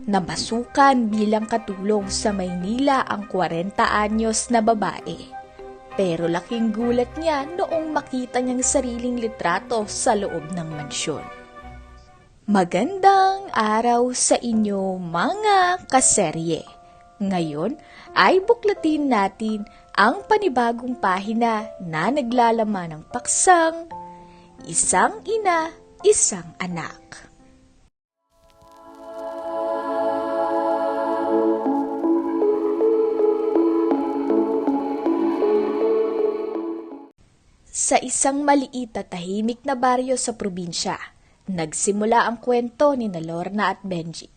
Nabasukan bilang katulong sa Maynila ang 40 anyos na babae. Pero laking gulat niya noong makita niyang sariling litrato sa loob ng mansyon. Magandang araw sa inyo mga kaserye. Ngayon ay buklatin natin ang panibagong pahina na naglalaman ng paksang Isang Ina, Isang Anak. Sa isang maliit at tahimik na baryo sa probinsya, nagsimula ang kwento ni Lorna at Benji.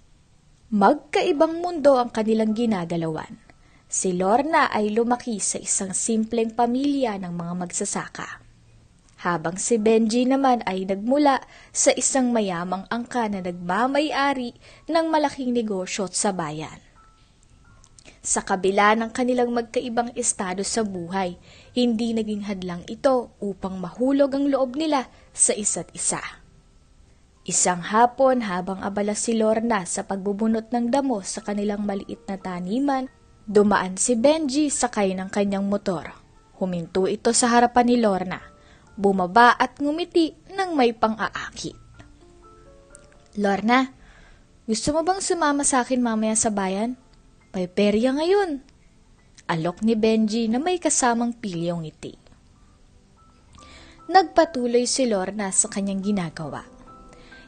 Magkaibang mundo ang kanilang ginagalawan. Si Lorna ay lumaki sa isang simpleng pamilya ng mga magsasaka, habang si Benji naman ay nagmula sa isang mayamang angka na nagmamay-ari ng malaking negosyo sa bayan. Sa kabila ng kanilang magkaibang estado sa buhay, hindi naging hadlang ito upang mahulog ang loob nila sa isa't isa. Isang hapon habang abala si Lorna sa pagbubunot ng damo sa kanilang maliit na taniman, dumaan si Benji sakay ng kanyang motor. Huminto ito sa harapan ni Lorna, bumaba at ngumiti ng may pang-aakit. "Lorna, gusto mo bang sumama sa akin mamaya sa bayan? May perya ngayon." Alok ni Benji na may kasamang pilyong ngiti. Nagpatuloy si Lorna sa kanyang ginagawa.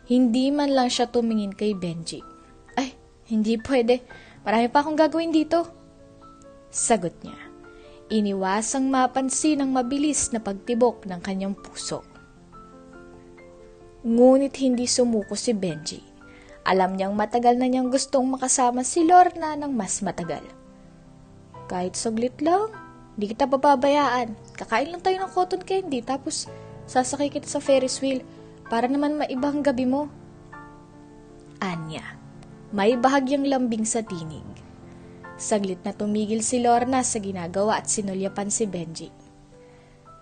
Hindi man lang siya tumingin kay Benji. "Ay, hindi pwede. Marami pa akong gagawin dito." Sagot niya. Iniwasang mapansin ang mabilis na pagtibok ng kanyang puso. Ngunit hindi sumuko si Benji. Alam niyang matagal na niyang gustong makasama si Lorna ng mas matagal. "Kahit saglit lang, di kita pababayaan. Kakain lang tayo ng cotton candy tapos sasakay kita sa Ferris wheel para naman maibang gabi mo." Anya, may bahagyang lambing sa tinig. Saglit na tumigil si Lorna sa ginagawa at sinulyapan si Benji.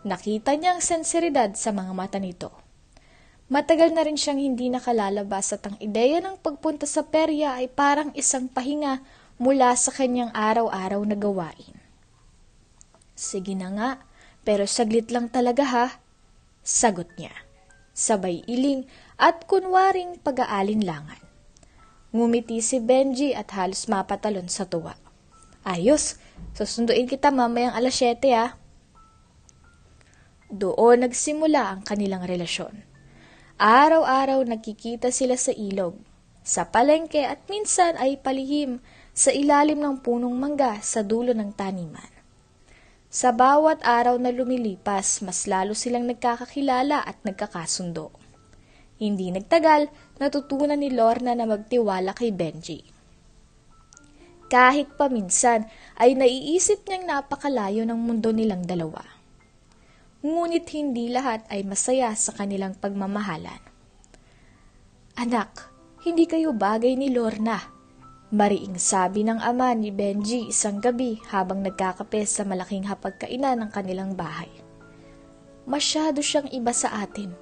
Nakita niya ang senseridad sa mga mata nito. Matagal na rin siyang hindi nakalalabas at ang ideya ng pagpunta sa perya ay parang isang pahinga mula sa kanyang araw-araw na gawain. "Sige na nga, pero saglit lang talaga ha," sagot niya. Sabay iling at kunwaring pag-aalinlangan. Ngumiti si Benji at halos mapatalon sa tuwa. "Ayos, susunduin kita mamayang 7:00 ha." Doon nagsimula ang kanilang relasyon. Araw-araw nakikita sila sa ilog, sa palengke at minsan ay palihim sa ilalim ng punong mangga sa dulo ng taniman. Sa bawat araw na lumilipas, mas lalo silang nagkakakilala at nagkakasundo. Hindi nagtagal, natutunan ni Lorna na magtiwala kay Benji. Kahit paminsan ay naiisip niyang napakalayo ng mundo nilang dalawa. Ngunit hindi lahat ay masaya sa kanilang pagmamahalan. "Anak, hindi kayo bagay ni Lorna," mariing sabi ng ama ni Benji isang gabi habang nagkakape sa malaking hapagkainan ng kanilang bahay. "Masyado siyang iba sa atin."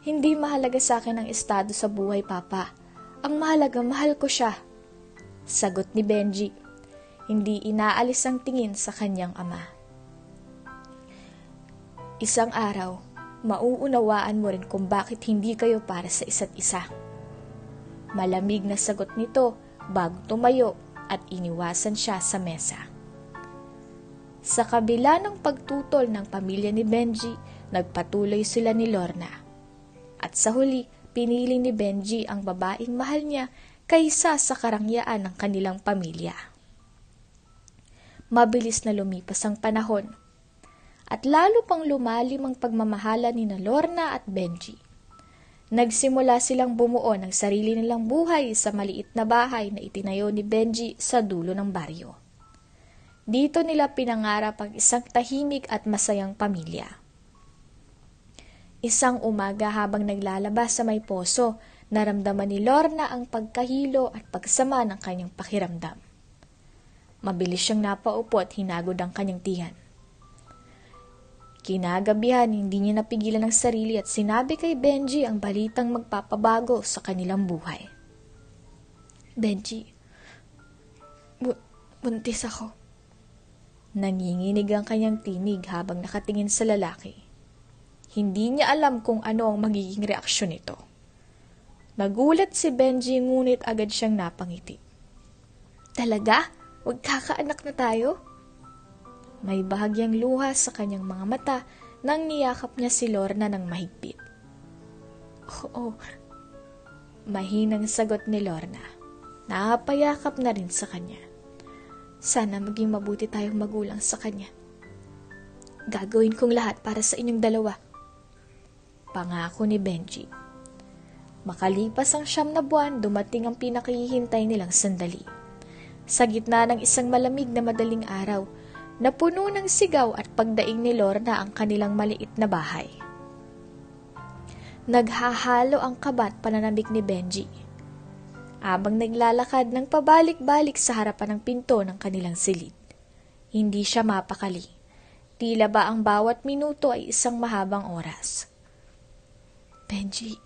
"Hindi mahalaga sa akin ang estado sa buhay, Papa. Ang mahalaga, mahal ko siya," sagot ni Benji. Hindi inaalis ang tingin sa kanyang ama. "Isang araw, mauunawaan mo rin kung bakit hindi kayo para sa isa't isa." Malamig na sagot nito bago tumayo at iniwasan siya sa mesa. Sa kabila ng pagtutol ng pamilya ni Benji, nagpatuloy sila ni Lorna. At sa huli, pinili ni Benji ang babaeng mahal niya kaysa sa karangyaan ng kanilang pamilya. Mabilis na lumipas ang panahon, at lalo pang lumalim ang pagmamahala ni Lorna at Benji. Nagsimula silang bumuo ng sarili nilang buhay sa maliit na bahay na itinayo ni Benji sa dulo ng baryo. Dito nila pinangarap ang isang tahimik at masayang pamilya. Isang umaga habang naglalaba sa may poso, naramdaman ni Lorna ang pagkahilo at pagsama ng kanyang pakiramdam. Mabilis siyang napaupo at hinagod ang kanyang tiyan. Kinagabihan, hindi niya napigilan ang sarili at sinabi kay Benji ang balitang magpapabago sa kanilang buhay. Benji, buntis ako. Nanginginig ang kanyang tinig habang nakatingin sa lalaki. Hindi niya alam kung ano ang magiging reaksyon nito. Nagulat si Benji ngunit agad siyang napangiti. Talaga? Magkakaanak na tayo? May bahagyang luha sa kanyang mga mata nang niyakap niya si Lorna ng mahigpit. Oo. Mahinang sagot ni Lorna. Napayakap na rin sa kanya. Sana maging mabuti tayong magulang sa kanya. Gagawin kong lahat para sa inyong dalawa. Pangako ni Benji. Makalipas ang 9 na buwan, dumating ang pinakahihintay nilang sandali. Sa gitna ng isang malamig na madaling araw, napuno ng sigaw at pagdaing ni Lorna ang kanilang maliit na bahay. Naghahalo ang kaba at pananabik ni Benji. Habang naglalakad ng pabalik-balik sa harapan ng pinto ng kanilang silid. Hindi siya mapakali. Tila ba ang bawat minuto ay isang mahabang oras. Benji,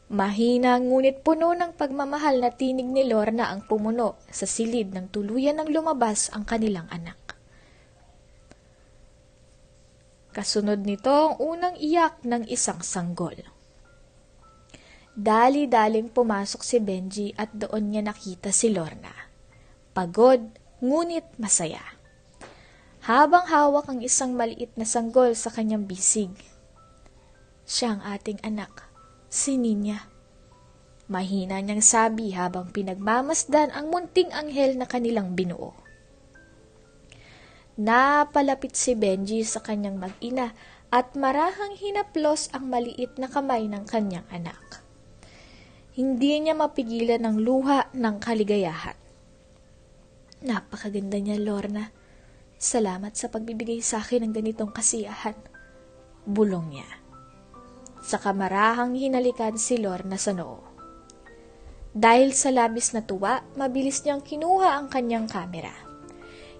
mahina ngunit puno ng pagmamahal na tinig ni Lorna ang pumuno sa silid ng tuluyan ng lumabas ang kanilang anak. Kasunod nito ang unang iyak ng isang sanggol. Dali-daling pumasok si Benji at doon niya nakita si Lorna. Pagod, ngunit masaya. Habang hawak ang isang maliit na sanggol sa kanyang bisig. Siya ang ating anak, si Ninya. Mahina niyang sabi habang pinagmamasdan ang munting anghel na kanilang binuo. Napalapit si Benji sa kanyang mag-ina at marahang hinaplos ang maliit na kamay ng kanyang anak. Hindi niya mapigilan ang luha ng kaligayahan. Napakaganda niya, Lorna. Salamat sa pagbibigay sa akin ng ganitong kasiyahan. Bulong niya. Sa kamarahang hinalikan si Lorna sa noo. Dahil sa labis na tuwa, mabilis niyang kinuha ang kanyang kamera.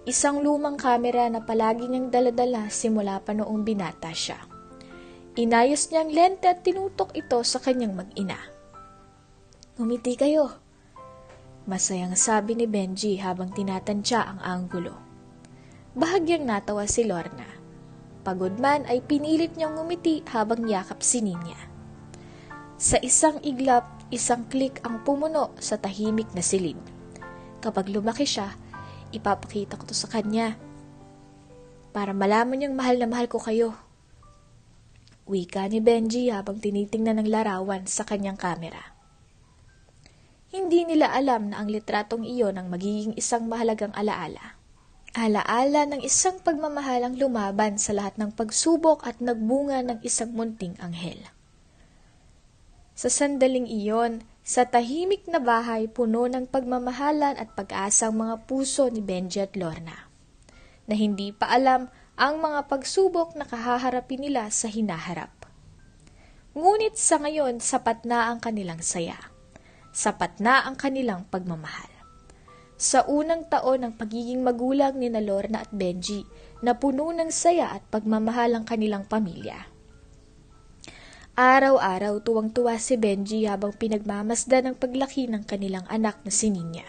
Isang lumang kamera na palagi niyang daladala simula pa noong binata siya. Inayos niyang lente at tinutok ito sa kanyang mag-ina. Ngumiti kayo. Masayang sabi ni Benji habang tinatansya ang anggulo. Bahagyang natawa si Lorna. Pagod man ay pinilit niyang ngumiti habang yakap si Ninya. Sa isang iglap, isang klik ang pumuno sa tahimik na silid. Kapag lumaki siya, ipapakita ko to sa kanya. Para malaman niyang mahal na mahal ko kayo. Wika ni Benji habang tinitingnan ng larawan sa kanyang kamera. Hindi nila alam na ang litratong iyon ang magiging isang mahalagang alaala. Alaala ng isang pagmamahalang lumaban sa lahat ng pagsubok at nagbunga ng isang munting anghel. Sa sandaling iyon, sa tahimik na bahay puno ng pagmamahalan at pag-asang mga puso ni Benji at Lorna, na hindi pa alam ang mga pagsubok na kahaharapin nila sa hinaharap. Ngunit sa ngayon, sapat na ang kanilang saya. Sapat na ang kanilang pagmamahal. Sa unang taon ng pagiging magulang ni Lorna at Benji, na puno ng saya at pagmamahal ang kanilang pamilya. Araw-araw tuwang-tuwa si Benji habang pinagmamasdan ang paglaki ng kanilang anak na si Ninya.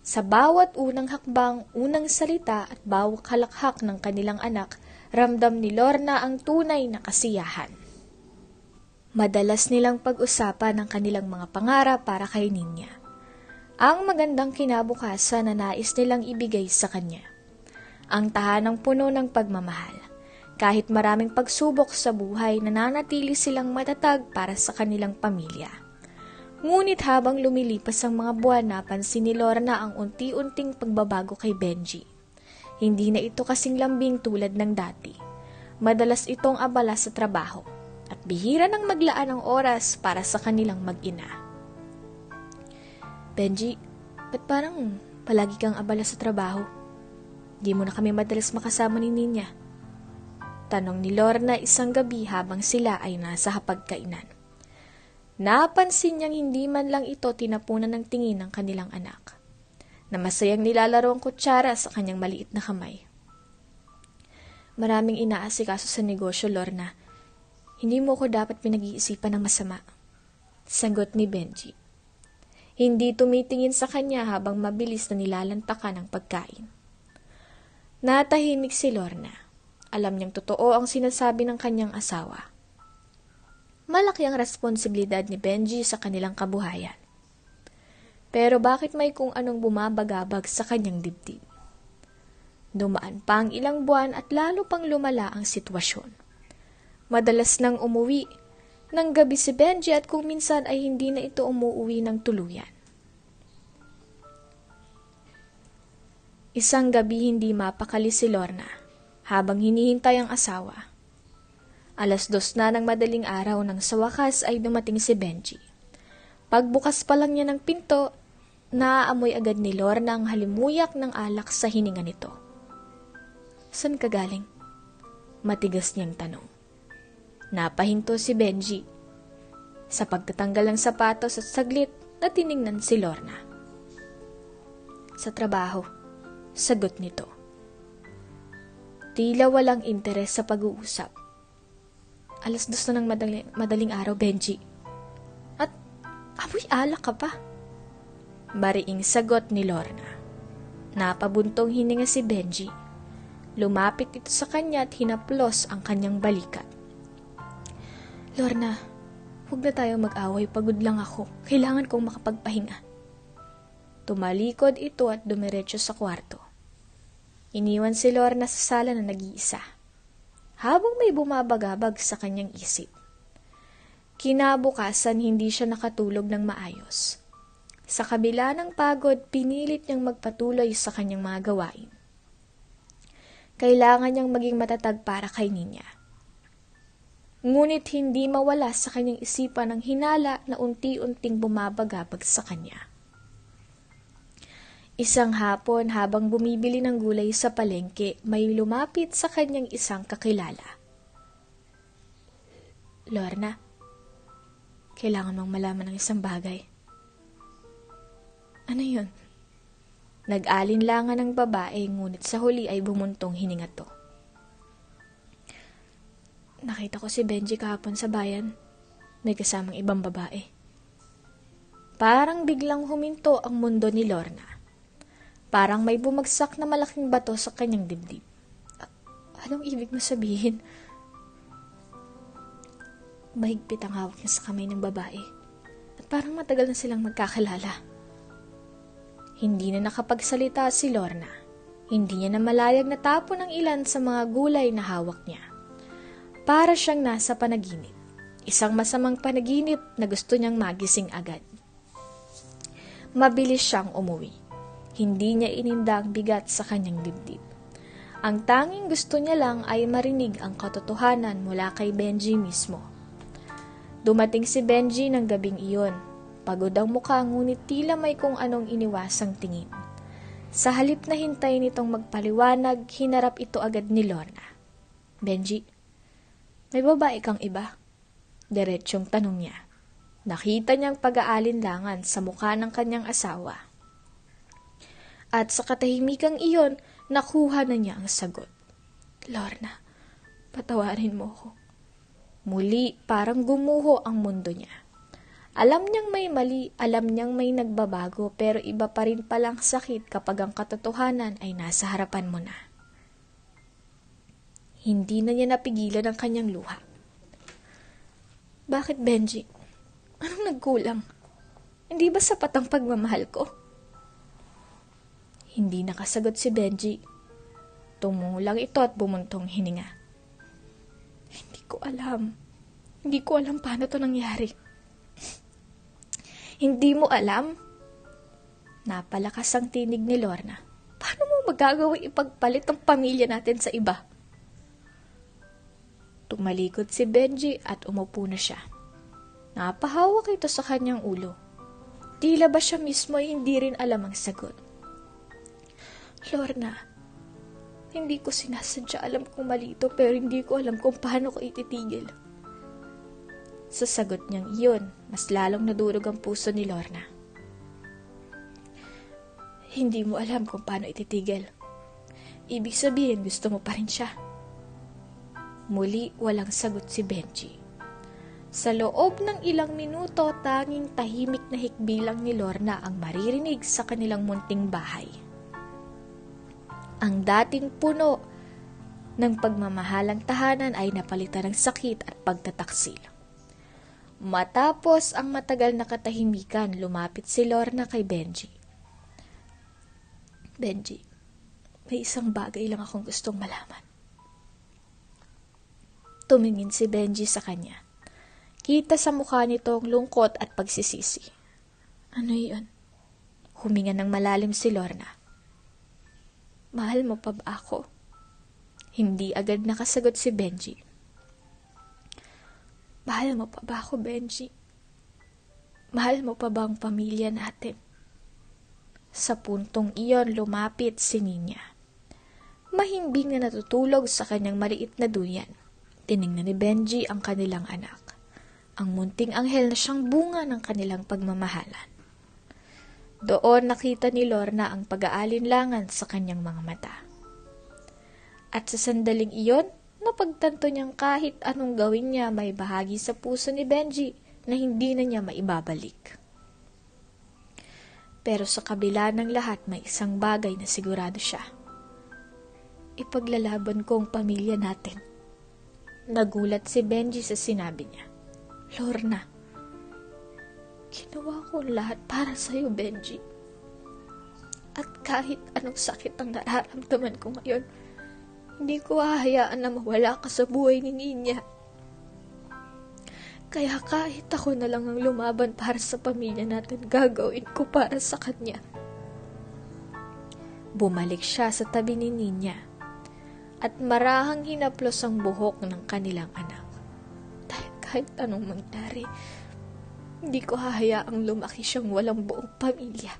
Sa bawat unang hakbang, unang salita at bawat halakhak ng kanilang anak, ramdam ni Lorna ang tunay na kasiyahan. Madalas nilang pag-usapan ang kanilang mga pangarap para kay Ninya. Ang magandang kinabukasan na nais nilang ibigay sa kanya. Ang tahanang puno ng pagmamahal. Kahit maraming pagsubok sa buhay, nananatili silang matatag para sa kanilang pamilya. Ngunit habang lumilipas ang mga buwan, napansin ni Lorna ang unti-unting pagbabago kay Benji. Hindi na ito kasing lambing tulad ng dati. Madalas itong abala sa trabaho at bihira nang maglaan ng oras para sa kanilang mag-ina. Benji, ba't parang palagi kang abala sa trabaho? Di mo na kami madalas makasama ni Ninya. Tanong ni Lorna isang gabi habang sila ay nasa hapagkainan. Napansin niyang hindi man lang ito tinapunan ng tingin ng kanilang anak, na masayang nilalaro ang kutsara sa kanyang maliit na kamay. Maraming inaasikaso sa negosyo, Lorna. Hindi mo ko dapat pinag-iisipan ng masama. Sagot ni Benji. Hindi tumitingin sa kanya habang mabilis na nilalantakan ang pagkain. Natahimik si Lorna. Alam niyang totoo ang sinasabi ng kanyang asawa. Malaki ang responsibilidad ni Benji sa kanilang kabuhayan. Pero bakit may kung anong bumabagabag sa kanyang dibdib? Dumaan pa ang ilang buwan at lalo pang lumala ang sitwasyon. Madalas nang umuwi ng gabi si Benji at kung minsan ay hindi na ito umuwi ng tuluyan. Isang gabi hindi mapakali si Lorna habang hinihintay ang asawa. 2:00 na ng madaling araw nang sa wakas ay dumating si Benji. Pagbukas pa lang niya ng pinto, naaamoy agad ni Lorna ang halimuyak ng alak sa hininga nito. "San ka galing?" Matigas niyang tanong. Napahinto si Benji. Sa pagtatanggal ng sapatos at saglit na tiningnan si Lorna. "Sa trabaho," sagot nito. Tila walang interes sa pag-uusap. 2:00 na ng madaling araw, Benji. At amoy alak ka pa. Bariing sagot ni Lorna. Napabuntong hininga si Benji. Lumapit ito sa kanya at hinaplos ang kanyang balikat. "Lorna, huwag na tayo mag-away. Pagod lang ako. Kailangan kong makapagpahinga." Tumalikod ito at dumiretso sa kwarto. Iniwan si Lorna sa sala na nag-iisa, habang may bumabagabag sa kanyang isip. Kinabukasan, hindi siya nakatulog ng maayos. Sa kabila ng pagod, pinilit niyang magpatuloy sa kanyang mga gawain. Kailangan niyang maging matatag para kay Ninya. Ngunit hindi mawala sa kanyang isipan ang hinala na unti-unting bumabagabag sa kanya. Isang hapon, habang bumibili ng gulay sa palengke, may lumapit sa kanyang isang kakilala. "Lorna, kailangan mong malaman ng isang bagay." "Ano yun?" Nag-alinlangan ng babae, ngunit sa huli ay bumuntong hininga to. "Nakita ko si Benji kahapon sa bayan. May kasamang ibang babae." Parang biglang huminto ang mundo ni Lorna. Parang may bumagsak na malaking bato sa kanyang dibdib. Anong ibig mo sabihin?" Mahigpit ang hawak niya sa kamay ng babae. At parang matagal na silang magkakilala. Hindi na nakapagsalita si Lorna. Hindi niya na malayag natapon ang ilan sa mga gulay na hawak niya. Para siyang nasa panaginip. Isang masamang panaginip na gusto niyang magising agad. Mabilis siyang umuwi. Hindi niya ininda ang bigat sa kanyang dibdib. Ang tanging gusto niya lang ay marinig ang katotohanan mula kay Benji mismo. Dumating si Benji ng gabing iyon. Pagod ang mukha, ngunit tila may kung anong iniwasang tingin. Sa halip na hintayin nitong magpaliwanag, hinarap ito agad ni Lorna. "Benji, may babae kang iba?" Diretsyong tanong niya. Nakita niyang pag-aalinlangan sa mukha ng kanyang asawa. At sa katahimikang iyon, nakuha na niya ang sagot. "Lorna, patawarin mo ko." Muli, parang gumuho ang mundo niya. Alam niyang may mali, alam niyang may nagbabago, pero iba pa rin palang sakit kapag ang katotohanan ay nasa harapan mo na. Hindi na niya napigilan ang kanyang luha. "Bakit, Benji? Anong nagkulang? Hindi ba sapat ang pagmamahal ko?" Hindi nakasagot si Benji. Tumulang ito at bumuntong hininga. Hindi ko alam paano to nangyari." "Hindi mo alam?" Napalakas ang tinig ni Lorna. "Paano mo magagawang ipagpalit ang pamilya natin sa iba?" Tumalikod si Benji at umupo na siya. Napahawak ito sa kanyang ulo. Tila ba siya mismo ay hindi rin alam ang sagot. "Lorna, hindi ko sinasadya, alam kong mali ito, pero hindi ko alam kung paano ko ititigil." Sa sagot niyang iyon, mas lalong nadurog ang puso ni Lorna. "Hindi mo alam kung paano ititigil. Ibig sabihin, gusto mo pa rin siya." Muli, walang sagot si Benji. Sa loob ng ilang minuto, tanging tahimik na hikbilang ni Lorna ang maririnig sa kanilang munting bahay. Ang dating puno ng pagmamahalang tahanan ay napalitan ng sakit at pagtataksil. Matapos ang matagal na katahimikan, lumapit si Lorna kay Benji. Benji, may isang bagay lang akong gustong malaman. Tumingin si Benji sa kanya. Kita sa mukha nito ang lungkot at pagsisisi. Ano yun? Huminga ng malalim si Lorna. Mahal mo pa ba ako? Hindi agad nakasagot si Benji. Mahal mo pa ba ako, Benji? Mahal mo pa ba ang pamilya natin? Sa puntong iyon, lumapit si Ninya. Mahimbing na natutulog sa kanyang maliit na duyan. Tiningnan ni Benji ang kanilang anak. Ang munting anghel na siyang bunga ng kanilang pagmamahalan. Doon nakita ni Lorna ang pag-aalinlangan sa kanyang mga mata. At sa sandaling iyon, napagtanto niyang kahit anong gawin niya may bahagi sa puso ni Benji na hindi na niya maibabalik. Pero sa kabila ng lahat may isang bagay na sigurado siya. Ipaglalaban ko ang pamilya natin. Nagulat si Benji sa sinabi niya. Lorna, ginawa ko lahat para sa'yo, Benji. At kahit anong sakit ang nararamdaman ko ngayon, hindi ko hahayaan na mawala ka sa buhay ni Ninya. Kaya kahit ako na lang ang lumaban para sa pamilya natin, gagawin ko para sa kanya. Bumalik siya sa tabi ni Ninya at marahang hinaplos ang buhok ng kanilang anak. Dahil kahit anong mangyari, hindi ko hahayaang lumaki siyang walang buong pamilya.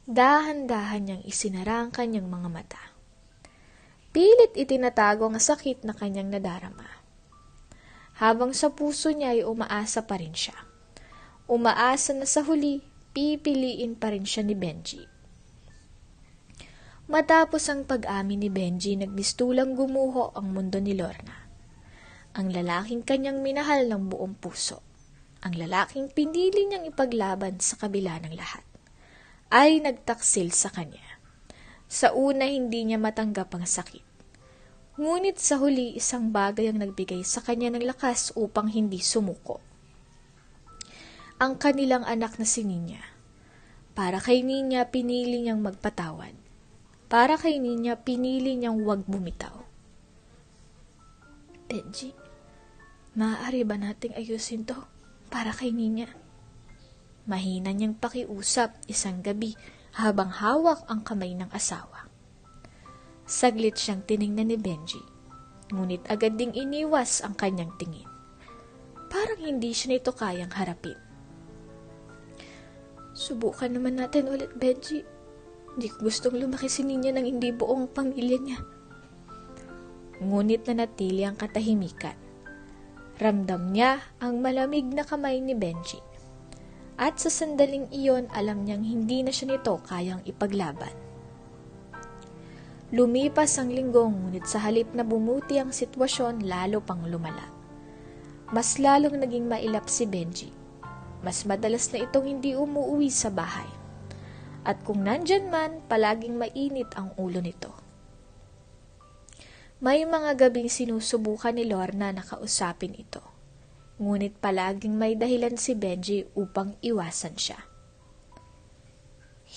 Dahan-dahan niyang isinara ang kanyang mga mata. Pilit itinatago ang sakit na kanyang nadarama. Habang sa puso niya ay umaasa pa rin siya. Umaasa na sa huli, pipiliin pa rin siya ni Benji. Matapos ang pag-amin ni Benji, nagmistulang gumuho ang mundo ni Lorna. Ang lalaking kanyang minahal ng buong puso. Ang lalaking pinili niyang ipaglaban sa kabila ng lahat. Ay nagtaksil sa kanya. Sa una hindi niya matanggap ang sakit. Ngunit sa huli isang bagay ang nagbigay sa kanya ng lakas upang hindi sumuko. Ang kanilang anak na si Ninya. Para kay Ninya pinili niyang magpatawad. Para kay Ninya pinili niyang huwag bumitaw. Benji, maaari ba nating ayusin to para kay Ninya? Mahina niyang pakiusap isang gabi habang hawak ang kamay ng asawa. Saglit siyang tiningnan ni Benji, ngunit agad ding iniwas ang kanyang tingin. Parang hindi siya nito kayang harapin. Subukan naman natin ulit, Benji. Hindi ko gustong lumaki si Ninya nang hindi buong pamilya niya. Ngunit nanatili ang katahimikan. Ramdam niya ang malamig na kamay ni Benji. At sa sandaling iyon, alam niyang hindi na siya nito kayang ipaglaban. Lumipas ang linggo, ngunit sa halip na bumuti ang sitwasyon, lalo pang lumala. Mas lalong naging mailap si Benji. Mas madalas na itong hindi umuuwi sa bahay. At kung nandyan man, palaging mainit ang ulo nito. May mga gabing sinusubukan ni Lorna na kausapin ito. Ngunit palaging may dahilan si Benji upang iwasan siya.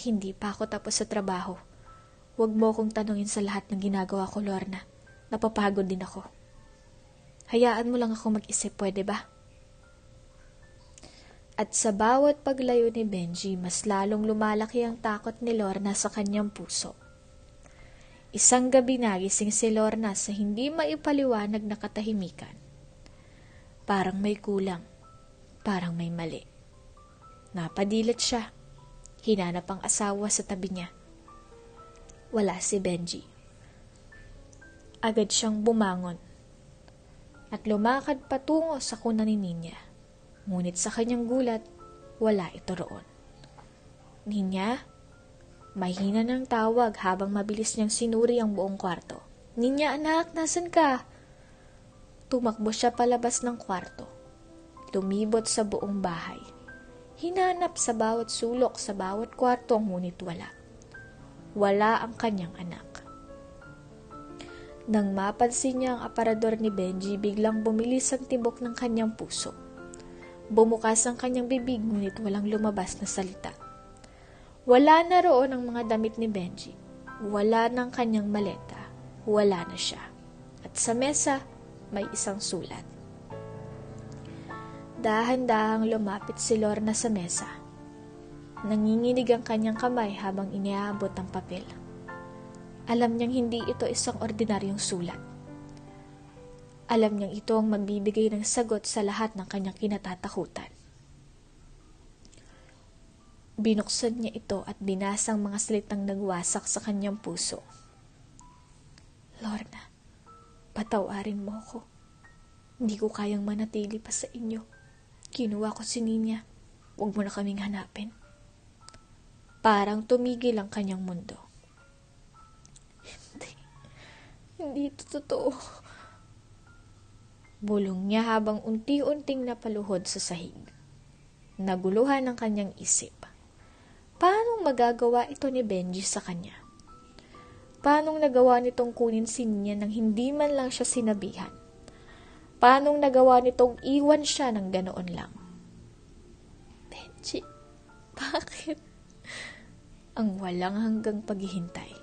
Hindi pa ako tapos sa trabaho. Huwag mo akong tanungin sa lahat ng ginagawa ko, Lorna. Napapagod din ako. Hayaan mo lang ako mag-isip, pwede ba? At sa bawat paglayo ni Benji, mas lalong lumalaki ang takot ni Lorna sa kanyang puso. Isang gabi nagising si Lorna sa hindi maipaliwanag na katahimikan. Parang may kulang. Parang may mali. Napadilat siya. Hinanap ang asawa sa tabi niya. Wala si Benji. Agad siyang bumangon at lumakad patungo sa kuna ni Ninya. Ngunit sa kanyang gulat, wala ito roon. Ninya? Mahina ng tawag habang mabilis niyang sinuri ang buong kwarto. Ninya, anak, nasan ka? Tumakbo siya palabas ng kwarto. Lumibot sa buong bahay. Hinanap sa bawat sulok, sa bawat kwarto, ngunit wala. Wala ang kanyang anak. Nang mapansin niya ang aparador ni Benji, biglang bumilis ang tibok ng kanyang puso. Bumukas ang kanyang bibig, ngunit walang lumabas na salita. Wala na roon ang mga damit ni Benji. Wala ng kanyang maleta. Wala na siya. At sa mesa, may isang sulat. Dahan-dahang lumapit si Lorna sa mesa. Nanginginig ang kanyang kamay habang iniabot ang papel. Alam niyang hindi ito isang ordinaryong sulat. Alam niyang ito ang magbibigay ng sagot sa lahat ng kanyang kinatatakutan. Binuksan niya ito at binasa ang mga salitang nagwasak sa kanyang puso. Lorna, patawarin mo ako. Hindi ko kayang manatili pa sa inyo. Kinuha ko si Ninya. Huwag mo na kaming hanapin. Parang tumigil ang kanyang mundo. Hindi ito totoo. Bulong niya habang unti-unting napaluhod sa sahig. Naguluhan ang kanyang isip. Paano magagawa ito ni Benji sa kanya? Paano nagawa nitong kunin si Ninya nang hindi man lang siya sinabihan? Paano nagawa nitong iwan siya ng ganoon lang? Benji, bakit? Ang walang hanggang paghihintay.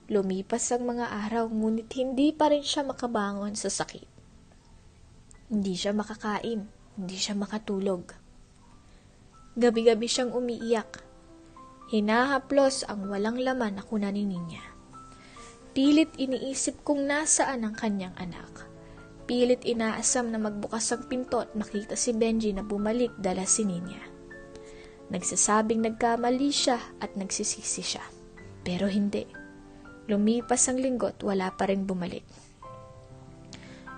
Lumipas ang mga araw, ngunit hindi pa rin siya makabangon sa sakit. Hindi siya makakain, hindi siya makatulog. Gabi-gabi siyang umiiyak. Hinahaplos ang walang laman na kuna ni Ninya. Pilit iniisip kung nasaan ang kanyang anak. Pilit inaasam na magbukas ang pinto at makita si Benji na bumalik dala si Ninya. Nagsasabing nagkamali siya at nagsisisi siya. Pero hindi. Lumipas ang linggo at wala pa rin bumalik.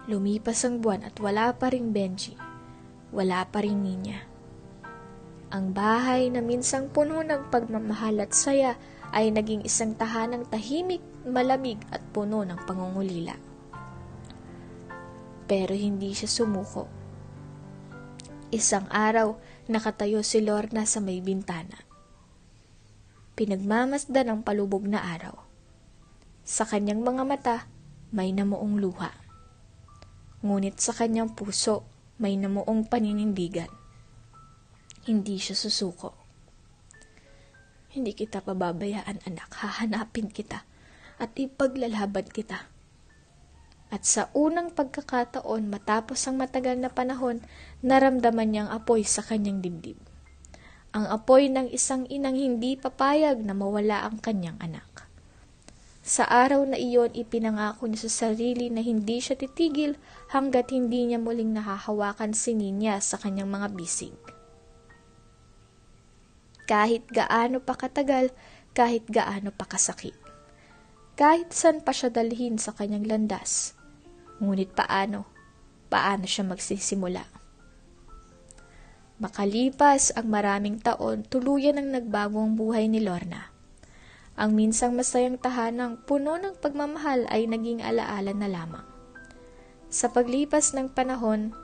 Lumipas ang buwan at wala pa rin Benji. Wala pa rin Ninya. Ang bahay na minsang puno ng pagmamahal at saya ay naging isang tahanang tahimik, malamig at puno ng pangungulila. Pero hindi siya sumuko. Isang araw, nakatayo si Lorna sa may bintana. Pinagmamasdan ang palubog na araw. Sa kanyang mga mata, may namuong luha. Ngunit sa kanyang puso, may namuong paninindigan. Hindi siya susuko. Hindi kita pababayaan, anak. Hahanapin kita at ipaglalaban kita. At sa unang pagkakataon, matapos ang matagal na panahon, naramdaman niyang apoy sa kanyang dibdib. Ang apoy ng isang inang hindi papayag na mawala ang kanyang anak. Sa araw na iyon, ipinangako niya sa sarili na hindi siya titigil hanggat hindi niya muling nahahawakan si Ninya sa kanyang mga bisig. Kahit gaano pa katagal, kahit gaano pa kasakit. Kahit saan pa siya dalhin sa kanyang landas. Ngunit paano siya magsisimula? Makalipas ang maraming taon, tuluyan ang nagbago ang buhay ni Lorna. Ang minsang masayang tahanang puno ng pagmamahal ay naging alaala na lamang. Sa paglipas ng panahon,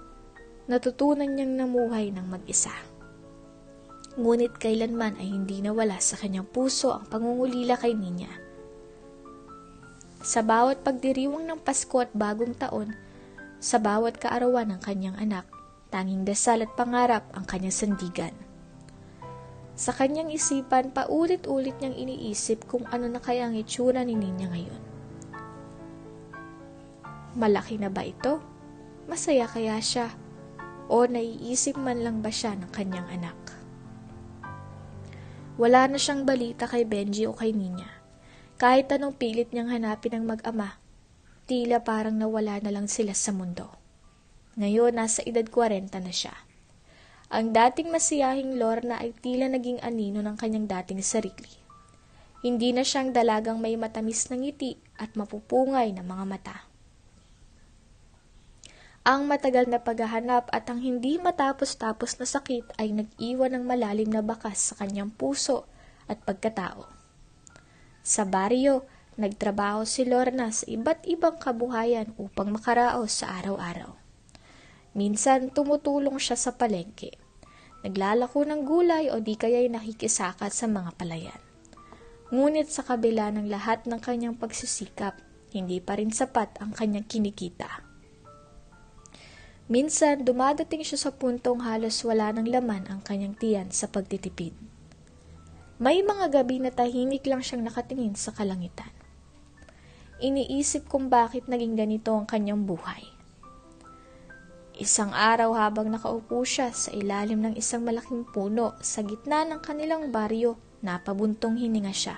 natutunan niyang namuhay ng mag-isa. Ngunit kailanman ay hindi nawala sa kanyang puso ang pangungulila kay Ninya. Sa bawat pagdiriwang ng Pasko at Bagong Taon, sa bawat kaarawan ng kanyang anak, tanging dasal at pangarap ang kanyang sandigan. Sa kanyang isipan, paulit-ulit niyang iniisip kung ano na kaya ang itsura ni Ninya ngayon. Malaki na ba ito? Masaya kaya siya? O naiisip man lang ba siya ng kanyang anak? Wala na siyang balita kay Benji o kay Ninya. Kahit anong pilit niyang hanapin ang mag-ama, tila parang nawala na lang sila sa mundo. Ngayon, nasa edad 40 na siya. Ang dating masiyahing Lorna ay tila naging anino ng kanyang dating sarili. Hindi na siyang dalagang may matamis na ngiti at mapupungay na mga mata. Ang matagal na paghahanap at ang hindi matapos-tapos na sakit ay nag-iwan ng malalim na bakas sa kanyang puso at pagkatao. Sa baryo, Nagtrabaho si Lorna sa iba't ibang kabuhayan upang makaraos sa araw-araw. Minsan tumutulong siya sa palengke. Naglalako ng gulay o di kaya'y nakikisakat sa mga palayan. Ngunit sa kabila ng lahat ng kanyang pagsisikap, hindi pa rin sapat ang kanyang kinikita. Minsan dumadating siya sa puntong halos wala ng laman ang kanyang tiyan sa pagtitipid. May mga gabi na tahimik lang siyang nakatingin sa kalangitan. Iniisip kung bakit naging ganito ang kanyang buhay. Isang araw habang nakaupo siya sa ilalim ng isang malaking puno sa gitna ng kanilang baryo, napabuntong hininga siya.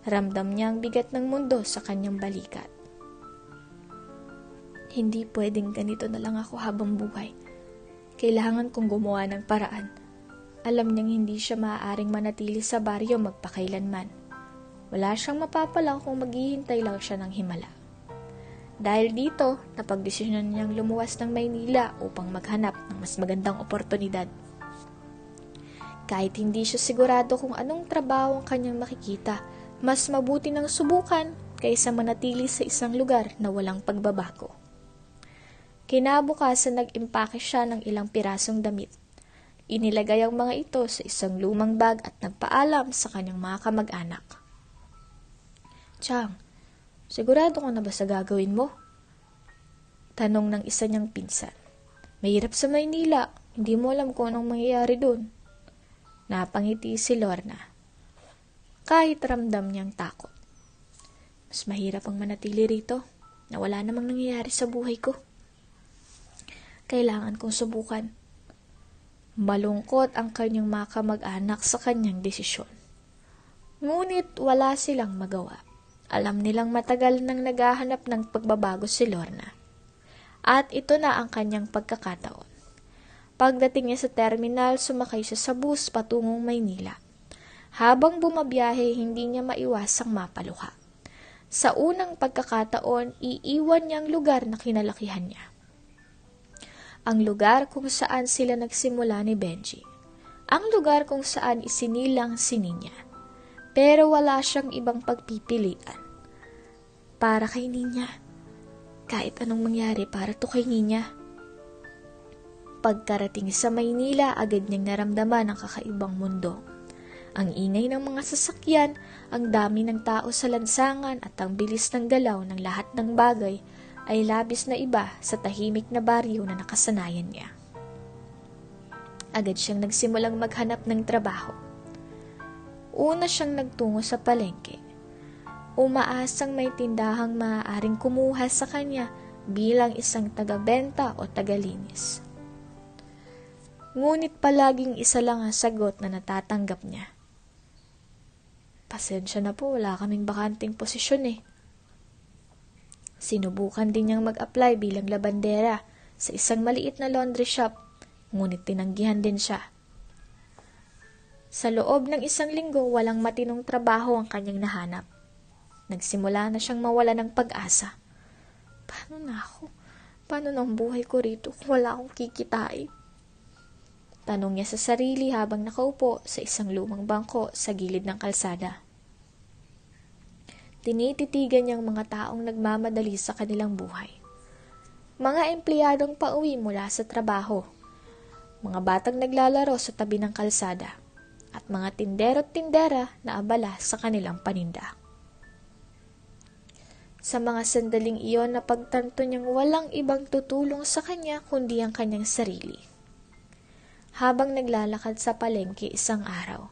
Ramdam niya ang bigat ng mundo sa kanyang balikat. Hindi pwedeng ganito na lang ako habang buhay. Kailangan kong gumawa ng paraan. Alam niyang hindi siya maaaring manatili sa baryo magpakailanman. Wala siyang mapapala kung maghihintay lang siya ng himala. Dahil dito, napagdesisyonan niyang lumuwas ng Maynila upang maghanap ng mas magandang oportunidad. Kahit hindi siya sigurado kung anong trabaho ang kanyang makikita, mas mabuti nang subukan kaysa manatili sa isang lugar na walang pagbabago. Kinabukasan nag-impake siya ng ilang pirasong damit. Inilagay ang mga ito sa isang lumang bag at nagpaalam sa kanyang mga kamag-anak. "Chang, sigurado ka na ba sa gagawin mo?" Tanong ng isa niyang pinsan. "Mahirap sa Maynila, hindi mo alam kung anong mangyayari doon." Napangiti si Lorna. Kahit ramdam niyang takot. "Mas mahirap ang manatili rito, na wala namang nangyayari sa buhay ko. Kailangan kong subukan." Malungkot ang kanyang mga kamag-anak sa kanyang desisyon. Ngunit wala silang magawa. Alam nilang matagal nang naghahanap ng pagbabago si Lorna. At ito na ang kanyang pagkakataon. Pagdating niya sa terminal, sumakay siya sa bus patungong Maynila. Habang bumabiyahe, hindi niya maiwasang mapaluha. Sa unang pagkakataon, iiwan niya ang lugar na kinalakihan niya. Ang lugar kung saan sila nagsimula ni Benji. Ang lugar kung saan isinilang si Ninya. Pero wala siyang ibang pagpipilian. Para kay Ninya. Kahit anong mangyari para to kay Ninya. Pagkarating sa Maynila, agad niyang naramdaman ang kakaibang mundo. Ang ingay ng mga sasakyan, ang dami ng tao sa lansangan at ang bilis ng galaw ng lahat ng bagay ay labis na iba sa tahimik na baryo na nakasanayan niya. Agad siyang nagsimulang maghanap ng trabaho. Una siyang nagtungo sa palengke. Umaasang may tindahang maaaring kumuha sa kanya bilang isang tagabenta o tagalinis. Ngunit palaging isa lang ang sagot na natatanggap niya. "Pasensya na po, wala kaming bakanting posisyon eh." Sinubukan din niyang mag-apply bilang labandera sa isang maliit na laundry shop, ngunit tinanggihan din siya. Sa loob ng isang linggo, walang matinong trabaho ang kanyang nahanap. Nagsimula na siyang mawala ng pag-asa. Paano na ako? Paano na ang buhay ko rito kung wala akong kikitain? Tanong niya sa sarili habang nakaupo sa isang lumang bangko sa gilid ng kalsada. Tinititigan niyang mga taong nagmamadali sa kanilang buhay. Mga empleyadong pauwi mula sa trabaho. Mga batang naglalaro sa tabi ng kalsada. At mga tindero at tindera na abala sa kanilang paninda. Sa mga sandaling iyon, napagtanto niyang walang ibang tutulong sa kanya kundi ang kanyang sarili. Habang naglalakad sa palengke isang araw,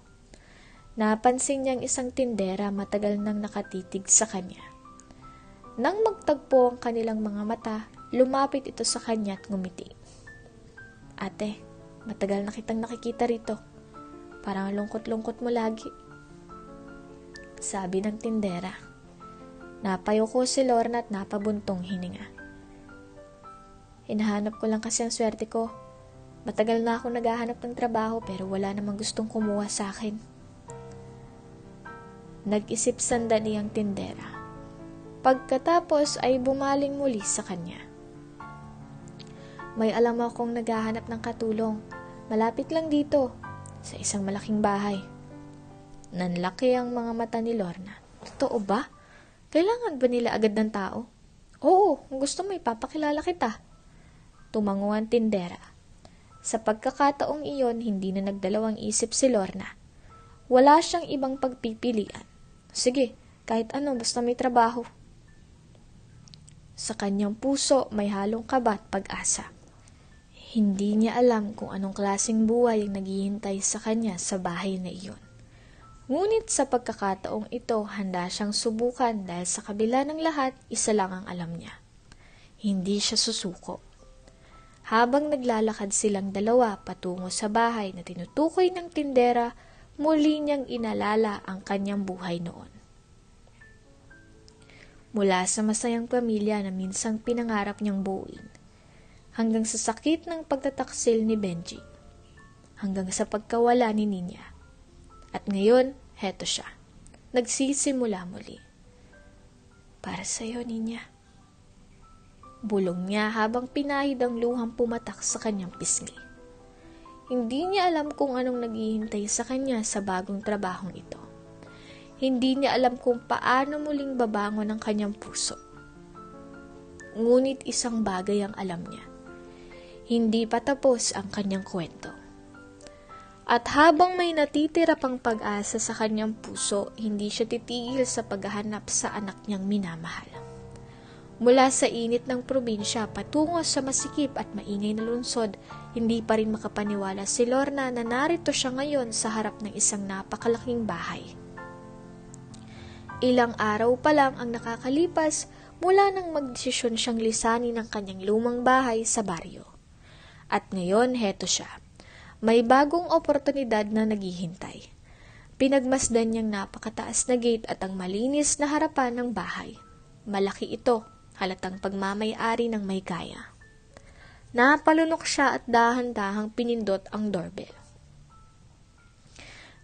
napansin niyang isang tindera matagal nang nakatitig sa kanya. Nang magtagpo ang kanilang mga mata, lumapit ito sa kanya at ngumiti. "Ate, matagal na kitang nakikita rito. Parang lungkot-lungkot mo lagi." Sabi ng tindera. Napayuko si Lorna at napabuntong hininga. "Hinahanap ko lang kasi ang swerte ko. Matagal na ako naghahanap ng trabaho pero wala namang gustong kumuha sa akin." Nag-isip sandali ang tindera. Pagkatapos ay bumaling muli sa kanya. "May alam akong naghahanap ng katulong. Malapit lang dito, sa isang malaking bahay." Nanlaki ang mga mata ni Lorna. "Totoo ba? Kailangan ba nila agad ng tao? Oo, kung gusto mo ipapakilala kita. Tumango ang tindera. Sa pagkakataong iyon, hindi na nagdalawang isip si Lorna. Wala siyang ibang pagpipilian. Sige, kahit ano, basta may trabaho. Sa kanyang puso, may halong kaba at pag-asa. Hindi niya alam kung anong klaseng buhay ang naghihintay sa kanya sa bahay na iyon. Ngunit sa pagkakataong ito, handa siyang subukan dahil sa kabila ng lahat, isa lang ang alam niya. Hindi siya susuko. Habang naglalakad silang dalawa patungo sa bahay na tinutukoy ng tindera, muli niyang inalala ang kanyang buhay noon. Mula sa masayang pamilya na minsang pinangarap niyang buuin, hanggang sa sakit ng pagtataksil ni Benji, hanggang sa pagkawala ni Ninya. At ngayon, heto siya. Nagsisimula muli. Para sa'yo, Ninya. Bulong niya habang pinahid ang luhang pumatak sa kanyang pisngi. Hindi niya alam kung anong naghihintay sa kanya sa bagong trabahong ito. Hindi niya alam kung paano muling babangon ang kanyang puso. Ngunit isang bagay ang alam niya. Hindi pa tapos ang kanyang kwento. At habang may natitira pang pag-asa sa kanyang puso, hindi siya titigil sa paghahanap sa anak niyang minamahal. Mula sa init ng probinsya patungo sa masikip at maingay na lungsod, hindi pa rin makapaniwala si Lorna na narito siya ngayon sa harap ng isang napakalaking bahay. Ilang araw pa lang ang nakakalipas mula nang magdesisyon siyang lisanin ang kanyang lumang bahay sa baryo. At ngayon, heto siya. May bagong oportunidad na naghihintay. Pinagmasdan niyang napakataas na gate at ang malinis na harapan ng bahay. Malaki ito, halatang pagmamay-ari ng may kaya. Napalunok siya at dahan-dahang pinindot ang doorbell.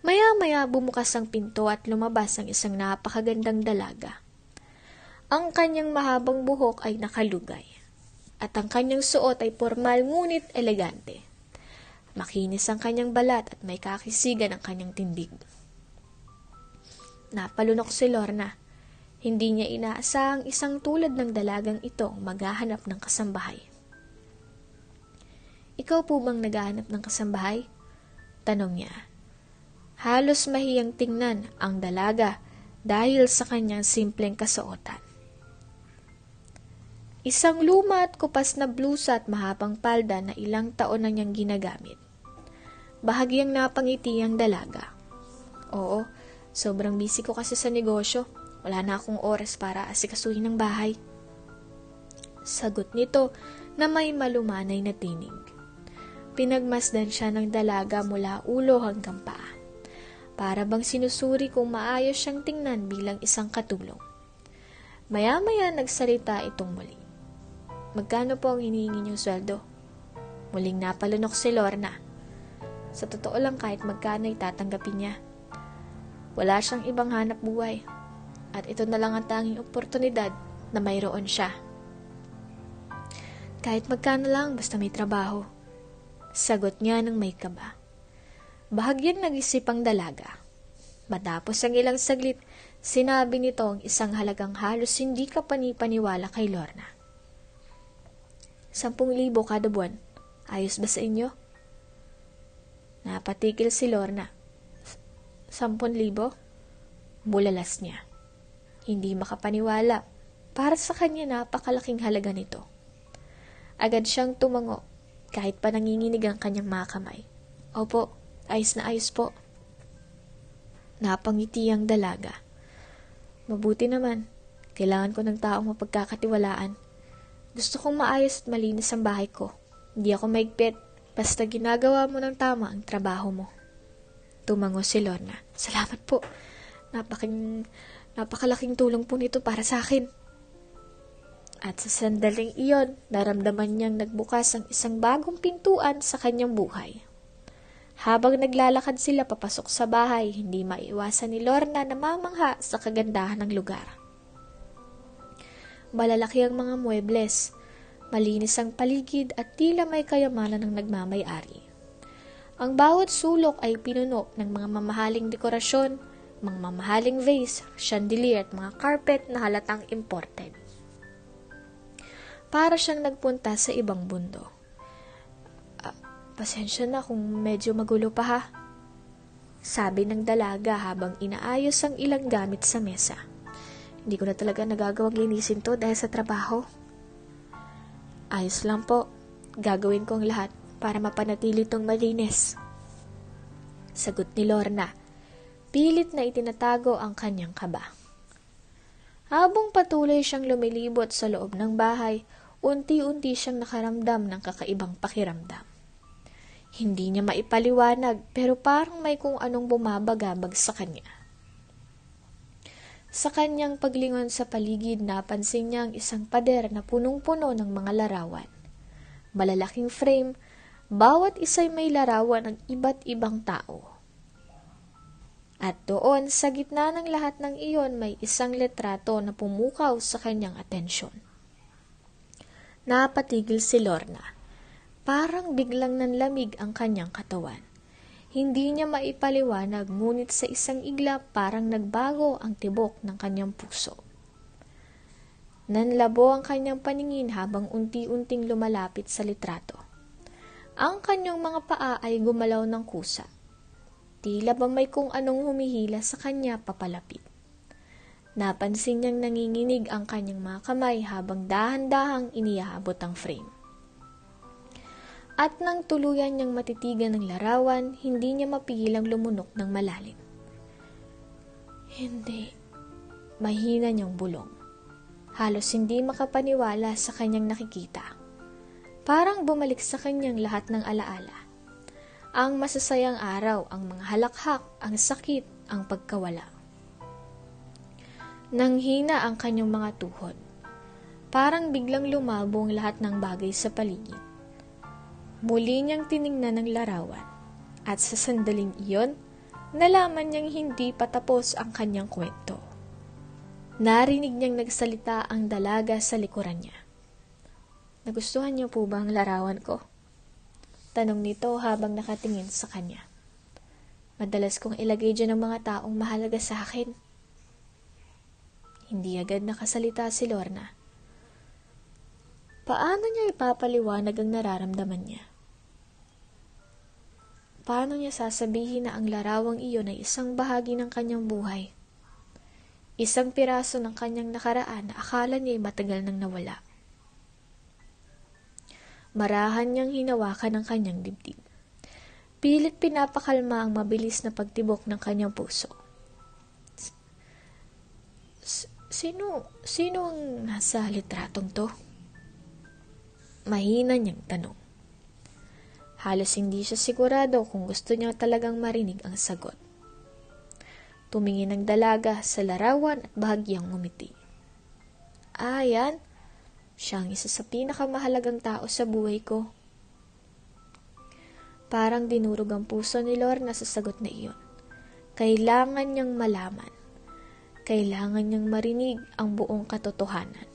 Maya-maya bumukas ang pinto at lumabas ang isang napakagandang dalaga. Ang kanyang mahabang buhok ay nakalugay, at ang kanyang suot ay formal ngunit elegante. Makinis ang kanyang balat at may kakisigan ang kanyang tindig. Napalunok si Lorna. Hindi niya inaasahang isang tulad ng dalagang ito ang maghahanap ng kasambahay. Ikaw po bang naghahanap ng kasambahay? Tanong niya. Halos mahiyang tingnan ang dalaga dahil sa kanyang simpleng kasuotan. Isang luma at kupas na blusa at mahabang palda na ilang taon na niyang ginagamit. Bahagyang napangiti ang dalaga. Oo, sobrang busy ko kasi sa negosyo. Wala na akong oras para asikasuhin ng bahay. Sagot nito na may malumanay na tinig. Pinagmasdan siya ng dalaga mula ulo hanggang paa. Para bang sinusuri kung maayos siyang tingnan bilang isang katulong. Maya-maya nagsalita itong muli. Magkano po ang hinihingi niyong sweldo? Muling napalunok si Lorna. Sa totoo lang kahit magkano ay tatanggapin niya. Wala siyang ibang hanap buhay. At ito na lang ang tanging oportunidad na mayroon siya. Kahit magkano lang, basta may trabaho. Sagot niya ng may kaba. Bahagyang nag-isip ang dalaga. Matapos ang ilang saglit, sinabi nito ang isang halagang halos hindi ka panipaniwala kay Lorna. 10,000 kada buwan. Ayos ba sa inyo? Napatigil si Lorna. 10,000? Bulalas niya. Hindi makapaniwala. Para sa kanya napakalaking halaga nito. Agad siyang tumango, kahit pa nanginginig ang kanyang mga kamay. Opo, ayos na ayos po. Napangiti ang dalaga. Mabuti naman. Kailangan ko ng taong mapagkakatiwalaan. Gusto kong maayos at malinis ang bahay ko. Hindi ako maigpit. Basta ginagawa mo ng tama ang trabaho mo. Tumango si Lorna. Salamat po. Napakalaking tulong po nito para sa akin. At sa sandaling iyon, naramdaman niyang nagbukas ang isang bagong pintuan sa kanyang buhay. Habang naglalakad sila papasok sa bahay, hindi maiwasan ni Lorna na mamangha sa kagandahan ng lugar. Malalaki ang mga muebles, malinis ang paligid at tila may kayamanan ng nagmamay-ari. Ang bawat sulok ay pinuno ng mga mamahaling dekorasyon, mga mamahaling vase, chandelier at mga carpet na halatang imported. Para siyang nagpunta sa ibang mundo. Pasensya na kung medyo magulo pa ha, sabi ng dalaga habang inaayos ang ilang gamit sa mesa. Hindi ko na talaga nagagawang linisin to dahil sa trabaho. Ayos lang po, gagawin ko ang lahat para mapanatili tong malinis. Sagot ni Lorna, pilit na itinatago ang kanyang kaba. Habang patuloy siyang lumilibot sa loob ng bahay, unti-unti siyang nakaramdam ng kakaibang pakiramdam. Hindi niya maipaliwanag pero parang may kung anong bumabagabag sa kanya. Sa kanyang paglingon sa paligid, napansin niya ang isang pader na punong-puno ng mga larawan. Malalaking frame, bawat isa'y may larawan ng iba't ibang tao. At doon, sa gitna ng lahat ng iyon, may isang litrato na pumukaw sa kanyang atensyon. Napatigil si Lorna. Parang biglang nanlamig ang kanyang katawan. Hindi niya maipaliwanag, ngunit sa isang iglap parang nagbago ang tibok ng kanyang puso. Nanlabo ang kanyang paningin habang unti-unting lumalapit sa litrato. Ang kanyang mga paa ay gumalaw ng kusa. Tila ba may kung anong humihila sa kanya papalapit. Napansin niyang nanginginig ang kanyang mga kamay habang dahan-dahang inihaabot ang frame. At nang tuluyan niyang matitigan ng larawan, hindi niya mapigilang lumunok ng malalim. Hindi. Mahina niyang bulong. Halos hindi makapaniwala sa kanyang nakikita. Parang bumalik sa kanyang lahat ng alaala. Ang masasayang araw, ang mga halakhak, ang sakit, ang pagkawala. Nanghina ang kanyang mga tuhod. Parang biglang lumabo ang lahat ng bagay sa paligid. Muli niyang tiningnan ang larawan, at sa sandaling iyon, nalaman niyang hindi patapos ang kanyang kwento. Narinig niyang nagsalita ang dalaga sa likuran niya. Nagustuhan niyo po ba ang larawan ko? Tanong nito habang nakatingin sa kanya. Madalas kong ilagay dyan ang mga taong mahalaga sa akin. Hindi agad nakasalita si Lorna. Paano niya ipapaliwanag ang nararamdaman niya? Paano niya sasabihin na ang larawang iyon ay isang bahagi ng kanyang buhay? Isang piraso ng kanyang nakaraan na akala niya ay matagal nang nawala. Marahan niyang hinawakan ang kanyang dibdib. Pilit pinapakalma ang mabilis na pagtibok ng kanyang puso. Sino ang nasa litratong to? Mahina niyang tanong. Halos hindi siya sigurado kung gusto niya talagang marinig ang sagot. Tumingin ang dalaga sa larawan at bahagyang ngumiti. Yan. Siya ang isa sa pinakamahalagang tao sa buhay ko. Parang dinurog ang puso ni Lorna sa sagot na iyon. Kailangan niyang malaman. Kailangan niyang marinig ang buong katotohanan.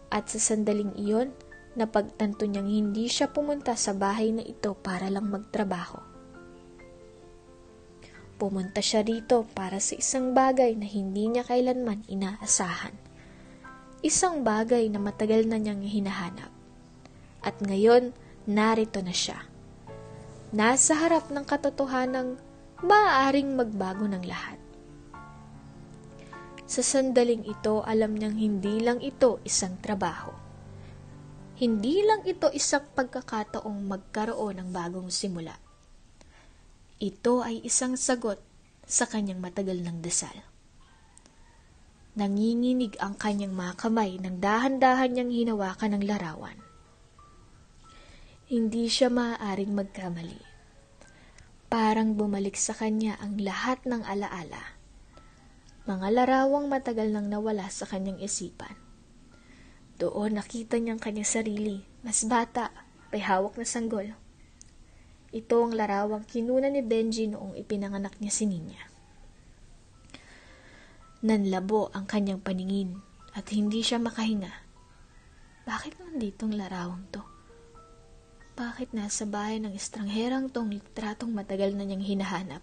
At sa sandaling iyon, napagtanto niyang hindi siya pumunta sa bahay na ito para lang magtrabaho. Pumunta siya rito para sa isang bagay na hindi niya kailanman inaasahan. Isang bagay na matagal na niyang hinahanap. At ngayon, narito na siya. Nasa harap ng katotohanang maaaring magbago ng lahat. Sa sandaling ito, alam niyang hindi lang ito isang trabaho. Hindi lang ito isang pagkakataong magkaroon ng bagong simula. Ito ay isang sagot sa kanyang matagal ng dasal. Nanginginig ang kanyang mga kamay nang dahan-dahan niyang hinawakan ang larawan. Hindi siya maaaring magkamali. Parang bumalik sa kanya ang lahat ng alaala. Mga larawang matagal nang nawala sa kanyang isipan. Doon nakita niyang kanyang sarili, mas bata, may hawak na sanggol. Ito ang larawang kinuna ni Benji noong ipinanganak niya si Nina. Nanlabo ang kanyang paningin at hindi siya makahinga. Bakit nandito ang larawang to? Bakit nasa bahay ng estrangherang tong litratong matagal na niyang hinahanap?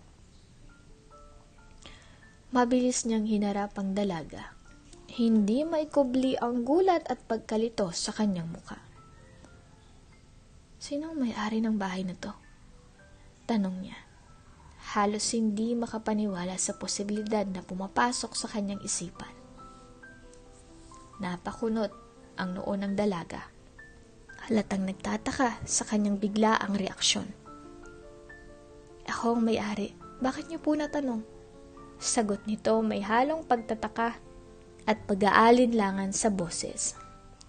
Mabilis niyang hinarap ang dalaga. Hindi maikubli ang gulat at pagkalito sa kanyang muka. Sinong may-ari ng bahay na to? Tanong niya. Halos hindi makapaniwala sa posibilidad na pumapasok sa kanyang isipan. Napakunot ang noo ng dalaga. Halatang nagtataka sa kanyang biglaang reaksyon. Ako ang may-ari. Bakit niyo po natanong? Sagot nito may halong pagtataka at pag-aalinlangan sa boses.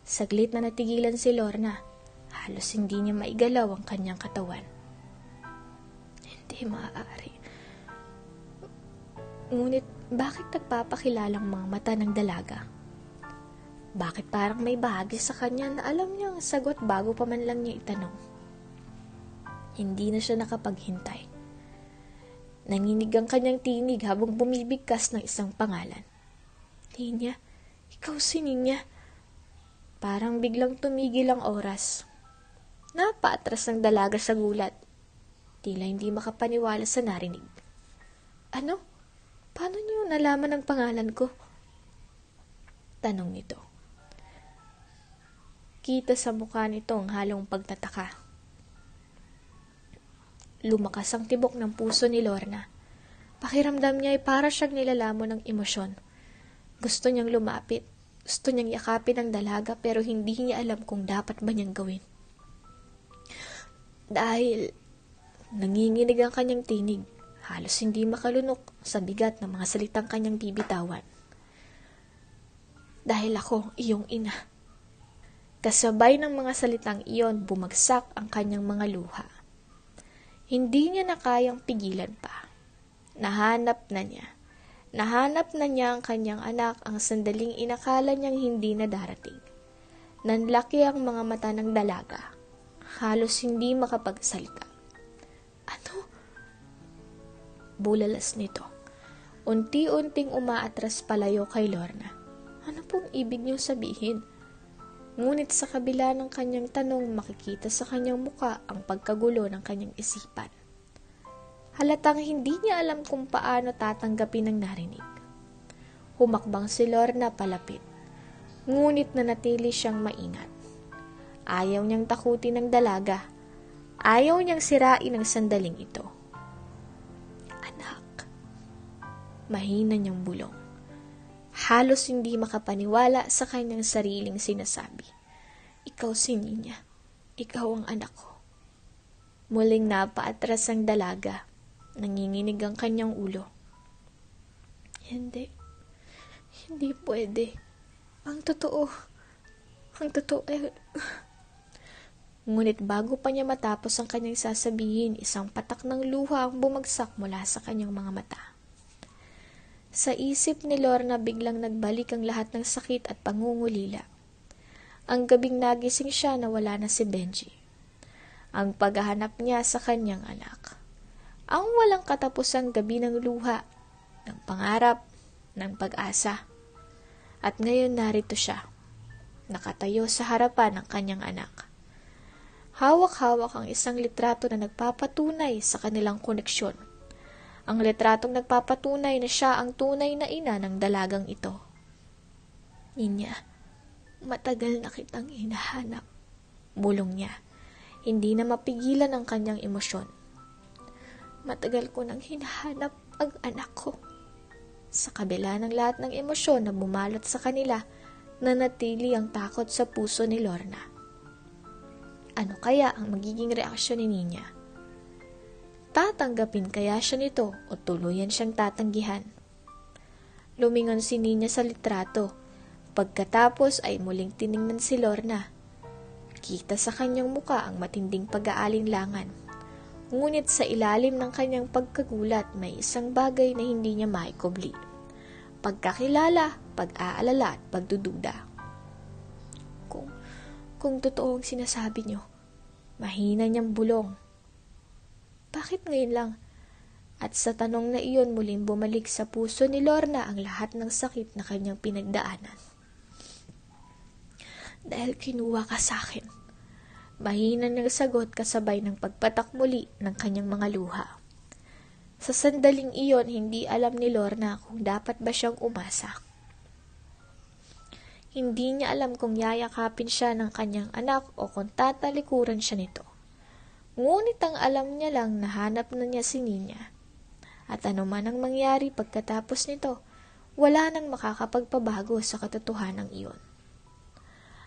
Saglit na natigilan si Lorna. Halos hindi niya maigalaw ang kanyang katawan. Hindi maaari. Ngunit bakit nagpapakilalang mga mata ng dalaga? Bakit parang may bahagi sa kanya na alam niya ang sagot bago pa man lang niya itanong? Hindi na siya nakapaghintay. Nanginig ang kanyang tinig habang bumibigkas ng isang pangalan. Ninya, ikaw si Ninya. Parang biglang tumigil ang oras. Napaatras ng dalaga sa gulat. Tila hindi makapaniwala sa narinig. Ano? Paano niyo nalaman ang pangalan ko? Tanong nito. Kita sa mukha nito ang halong pagtataka. Lumakas ang tibok ng puso ni Lorna. Pakiramdam niya ay para siyang nilalamon ng emosyon. Gusto niyang lumapit. Gusto niyang yakapin ang dalaga pero hindi niya alam kung dapat ba niyang gawin. Dahil nanginginig ang kanyang tinig, halos hindi makalunok sa bigat ng mga salitang kanyang bibitawan. Dahil ako, iyong ina. Kasabay ng mga salitang iyon, bumagsak ang kanyang mga luha. Hindi niya na kayang pigilan pa. Nahanap na niya ang kanyang anak ang sandaling inakala niyang hindi na darating. Nanlaki ang mga mata ng dalaga. Halos hindi makapagsalita. Ano? Bulalas nito. Unti-unting umaatras palayo kay Lorna. Ano pong ibig niyo sabihin? Ngunit sa kabila ng kanyang tanong, makikita sa kanyang muka ang pagkagulo ng kanyang isipan. Halatang hindi niya alam kung paano tatanggapin ang narinig. Humakbang si Lorna palapit, ngunit nanatili siyang maingat. Ayaw niyang takutin ng dalaga. Ayaw niyang sirain ang sandaling ito. Anak. Mahina niyang bulong. Halos hindi makapaniwala sa kanyang sariling sinasabi. Ikaw si Ninya. Ikaw ang anak ko. Muling napaatras ang dalaga. Nanginginig ang kanyang ulo. Hindi. Hindi pwede. Ang totoo ay... Ngunit bago pa niya matapos ang kanyang sasabihin, isang patak ng luha ang bumagsak mula sa kanyang mga mata. Sa isip ni Lorna biglang nagbalik ang lahat ng sakit at pangungulila. Ang gabing nagising siya na wala na si Benji. Ang paghahanap niya sa kanyang anak. Ang walang katapusang gabi ng luha, ng pangarap, ng pag-asa. At ngayon narito siya, nakatayo sa harapan ng kanyang anak. Hawak-hawak ang isang litrato na nagpapatunay sa kanilang koneksyon. Ang litratong nagpapatunay na siya ang tunay na ina ng dalagang ito. Ninya, matagal na kitang hinahanap. Bulong niya. Hindi na mapigilan ang kanyang emosyon. Matagal ko nang hinahanap ang anak ko. Sa kabila ng lahat ng emosyon na bumalot sa kanila, nanatili ang takot sa puso ni Lorna. Ano kaya ang magiging reaksyon ni Ninya? Tatanggapin kaya siya nito o tuluyan siyang tatanggihan? Lumingon si Ninya sa litrato. Pagkatapos ay muling tiningnan si Lorna. Kita sa kanyang muka ang matinding pag-aalinlangan. Ngunit sa ilalim ng kanyang pagkagulat may isang bagay na hindi niya maikubli. Pagkakilala, pag-aalala at pagdududa. Kung totoo ang sinasabi niyo, mahina niyang bulong. Bakit ngayon lang? At sa tanong na iyon muling bumalik sa puso ni Lorna ang lahat ng sakit na kanyang pinagdaanan. Dahil kinuha ka sa akin. Mahina niyang sagot kasabay ng pagpatak muli ng kanyang mga luha. Sa sandaling iyon, hindi alam ni Lorna kung dapat ba siyang umasa. Hindi niya alam kung yayakapin siya ng kanyang anak o kung tatalikuran siya nito. Ngunit ang alam niya lang na hanap na niya si Nina. At ano man ang mangyari pagkatapos nito, wala nang makakapagpabago sa katotohanan iyon.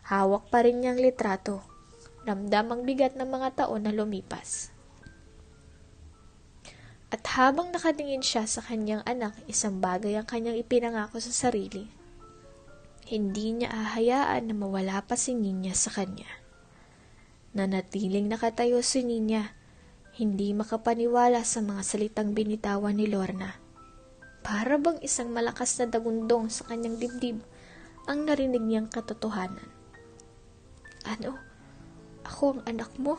Hawak pa rin niyang litrato. Ramdam ang bigat ng mga taon na lumipas. At habang nakatingin siya sa kanyang anak, isang bagay ang kanyang ipinangako sa sarili. Hindi niya ahayaan na mawala pa si Nina sa kanya. Nanatiling nakatayo si Nina, hindi makapaniwala sa mga salitang binitawan ni Lorna. Para bang isang malakas na dagundong sa kanyang dibdib ang narinig niyang katotohanan. Ano? Ako ang anak mo?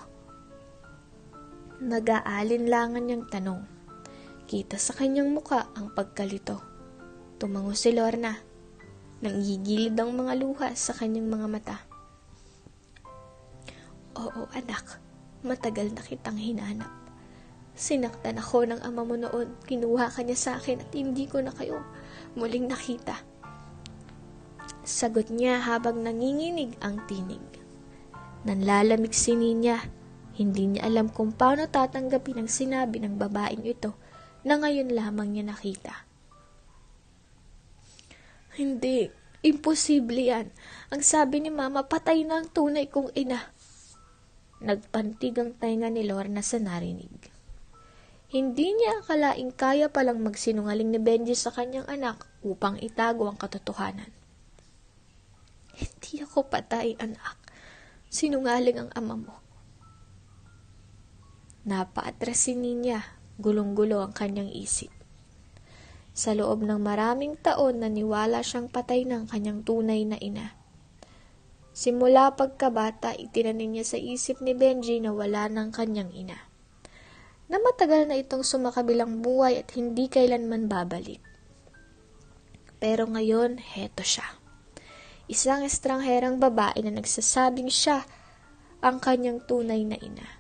Nag-aalinlangan niyang tanong. Kita sa kanyang muka ang pagkalito. Tumango si Lorna. Nanggigilid ang mga luha sa kanyang mga mata. Oo anak, matagal na kitang hinanap. Sinaktan ako ng ama mo noon, kinuha ka niya sa akin at hindi ko na kayo muling nakita. Sagot niya habang nanginginig ang tinig. Nanlalamig si Nina. Hindi niya alam kung paano tatanggapin ang sinabi ng babaeng ito na ngayon lamang niya nakita. Hindi, imposible yan. Ang sabi ni Mama, patay na ang tunay kong ina. Nagpantig ang tainga ni Lorna sa narinig. Hindi niya akalaing kaya palang magsinungaling ni Benji sa kanyang anak upang itago ang katotohanan. Hindi ako patay, anak. Sinungaling ang ama mo. Napaatras si Nina, gulong-gulo ang kanyang isip. Sa loob ng maraming taon, naniwala siyang patay ng kanyang tunay na ina. Simula pagkabata, itinanim niya sa isip ni Benji na wala ng kanyang ina. Na matagal na itong sumakabilang buhay at hindi kailanman babalik. Pero ngayon, heto siya. Isang estrangherang babae na nagsasabing siya ang kanyang tunay na ina.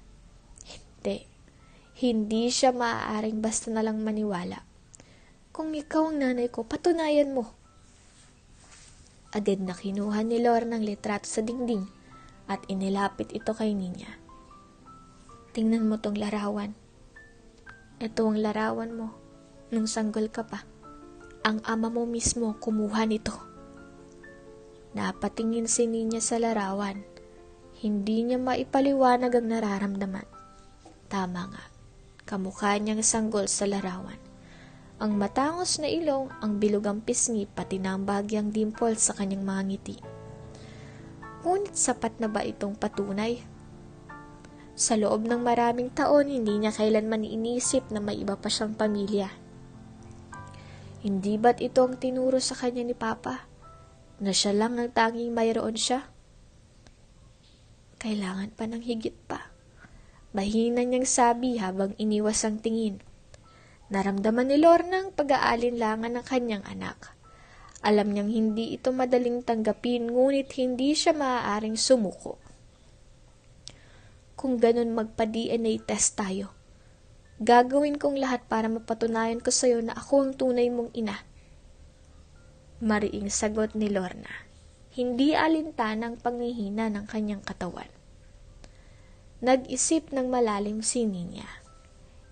Hindi siya maaaring basta na lang maniwala. Kung ikaw ang nanay ko, patunayan mo. Agad na kinuha ni Lorna ng litrato sa dingding at inilapit ito kay Nina. Tingnan mo tong larawan. Ito ang larawan mo nung sanggol ka pa. Ang ama mo mismo kumuha nito. Napatingin si Nina sa larawan. Hindi niya maipaliwanag ang nararamdaman. Tama nga, kamukha niyang sanggol sa larawan. Ang matangos na ilong, ang bilugang pisngi, pati na ang bahagyang dimple sa kanyang mga ngiti. Ngunit sapat na ba itong patunay? Sa loob ng maraming taon, hindi niya kailanman iniisip na may iba pa siyang pamilya. Hindi ba't ito ang tinuro sa kanya ni Papa? Na siya lang ang tanging mayroon siya? Kailangan pa ng higit pa. Mahina niyang sabi habang iniwas ang tingin. Naramdaman ni Lorna ang pag-aalinlangan ng kanyang anak. Alam niyang hindi ito madaling tanggapin, ngunit hindi siya maaaring sumuko. Kung ganun, magpa-DNA test tayo. Gagawin kong lahat para mapatunayan ko sa'yo na ako ang tunay mong ina. Mariing sagot ni Lorna. Hindi alintana ang panghihina ng kanyang katawan. Nag-isip ng malalim si Nina.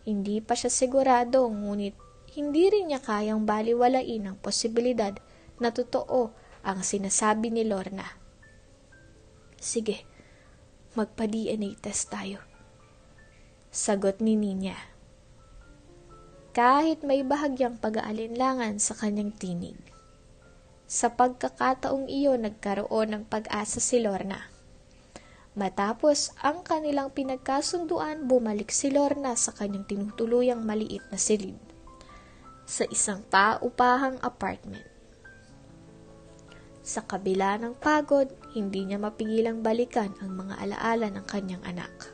Hindi pa siya sigurado, ngunit hindi rin niya kayang baliwalain ang posibilidad na totoo ang sinasabi ni Lorna. Sige, magpa-DNA test tayo. Sagot ni Nina. Kahit may bahagyang pag-aalinlangan sa kanyang tinig. Sa pagkakataong iyon, nagkaroon ng pag-asa si Lorna. Matapos ang kanilang pinagkasunduan, bumalik si Lorna sa kanyang tinutuluyang maliit na silid sa isang paupahang apartment. Sa kabila ng pagod, hindi niya mapigilang balikan ang mga alaala ng kanyang anak.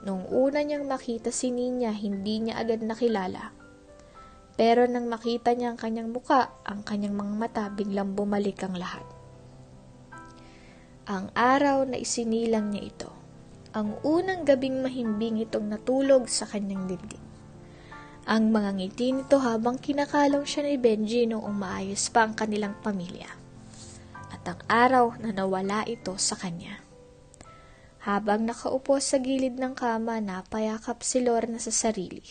Nung una niyang makita si Nina, hindi niya agad nakilala. Pero nang makita niya ang kanyang muka, ang kanyang mga mata, biglang bumalik ang lahat. Ang araw na isinilang niya ito. Ang unang gabing mahimbing itong natulog sa kanyang dibdib. Ang mga ngiti nito habang kinakalong siya ni Benji noong maayos pa ang kanilang pamilya. At ang araw na nawala ito sa kanya. Habang nakaupo sa gilid ng kama, napayakap si Lorna sa sarili.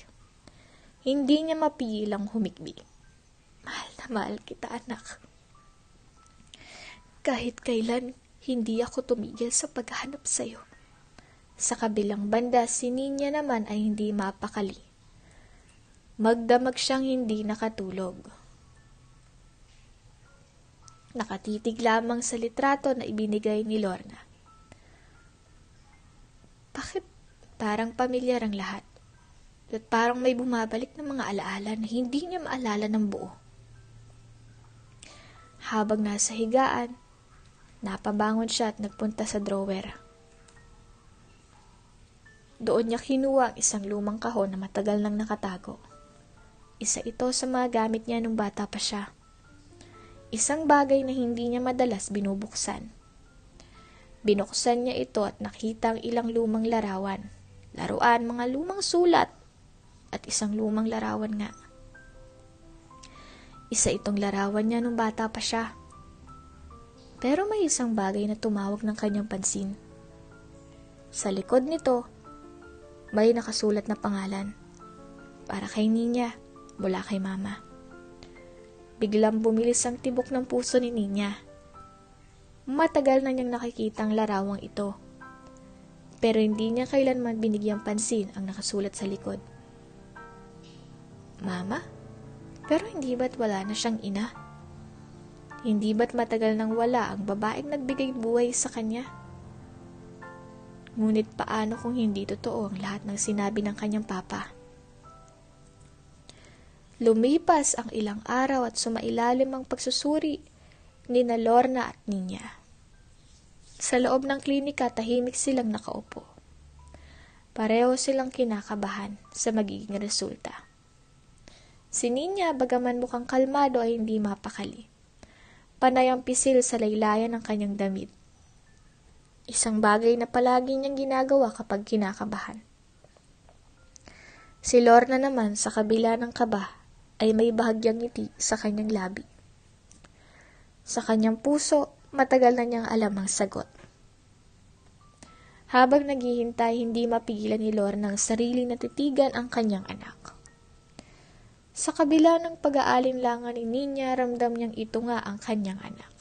Hindi niya mapigilang humikbi. Mahal na mahal kita, anak. Kahit kailan, hindi ako tumigil sa paghahanap sa'yo. Sa kabilang banda, si Ninya naman ay hindi mapakali. Magdamag siyang hindi nakatulog. Nakatitig lamang sa litrato na ibinigay ni Lorna. Bakit parang pamilyar ang lahat? At parang may bumabalik ng mga alaala na hindi niya maalala ng buo. Habang nasa higaan, napabangon siya at nagpunta sa drawer. Doon niya kinuha ang isang lumang kahon na matagal nang nakatago. Isa ito sa mga gamit niya nung bata pa siya. Isang bagay na hindi niya madalas binubuksan. Binuksan niya ito at nakita ang ilang lumang larawan. Laruan, mga lumang sulat, at isang lumang larawan nga. Isa itong larawan niya nung bata pa siya. Pero may isang bagay na tumawag ng kanyang pansin. Sa likod nito, may nakasulat na pangalan. Para kay Ninya, mula kay Mama. Biglang bumilis ang tibok ng puso ni Ninya. Matagal na niyang nakikita ang larawang ito. Pero hindi niya kailanman binigyang pansin ang nakasulat sa likod. Mama? Pero hindi ba't wala na siyang ina? Hindi ba't matagal nang wala ang babaeng nagbigay buhay sa kanya? Ngunit paano kung hindi totoo ang lahat ng sinabi ng kanyang papa? Lumipas ang ilang araw at sumailalim ang pagsusuri ni na Lorna at Ninya. Sa loob ng klinika, tahimik silang nakaupo. Pareho silang kinakabahan sa magiging resulta. Si Ninya, bagaman mukhang kalmado, ay hindi mapakali. Panay ang pisil sa laylayan ng kanyang damit. Isang bagay na palagi niyang ginagawa kapag kinakabahan. Si Lorna naman, sa kabila ng kaba, ay may bahagyang ngiti sa kanyang labi. Sa kanyang puso, matagal na niyang alam ang sagot. Habang naghihintay, hindi mapigilan ni Lorna ang sarili na titigan ang kanyang anak. Sa kabila ng pag-aalinlangan ni Ninya, ramdam niyang ito nga ang kanyang anak.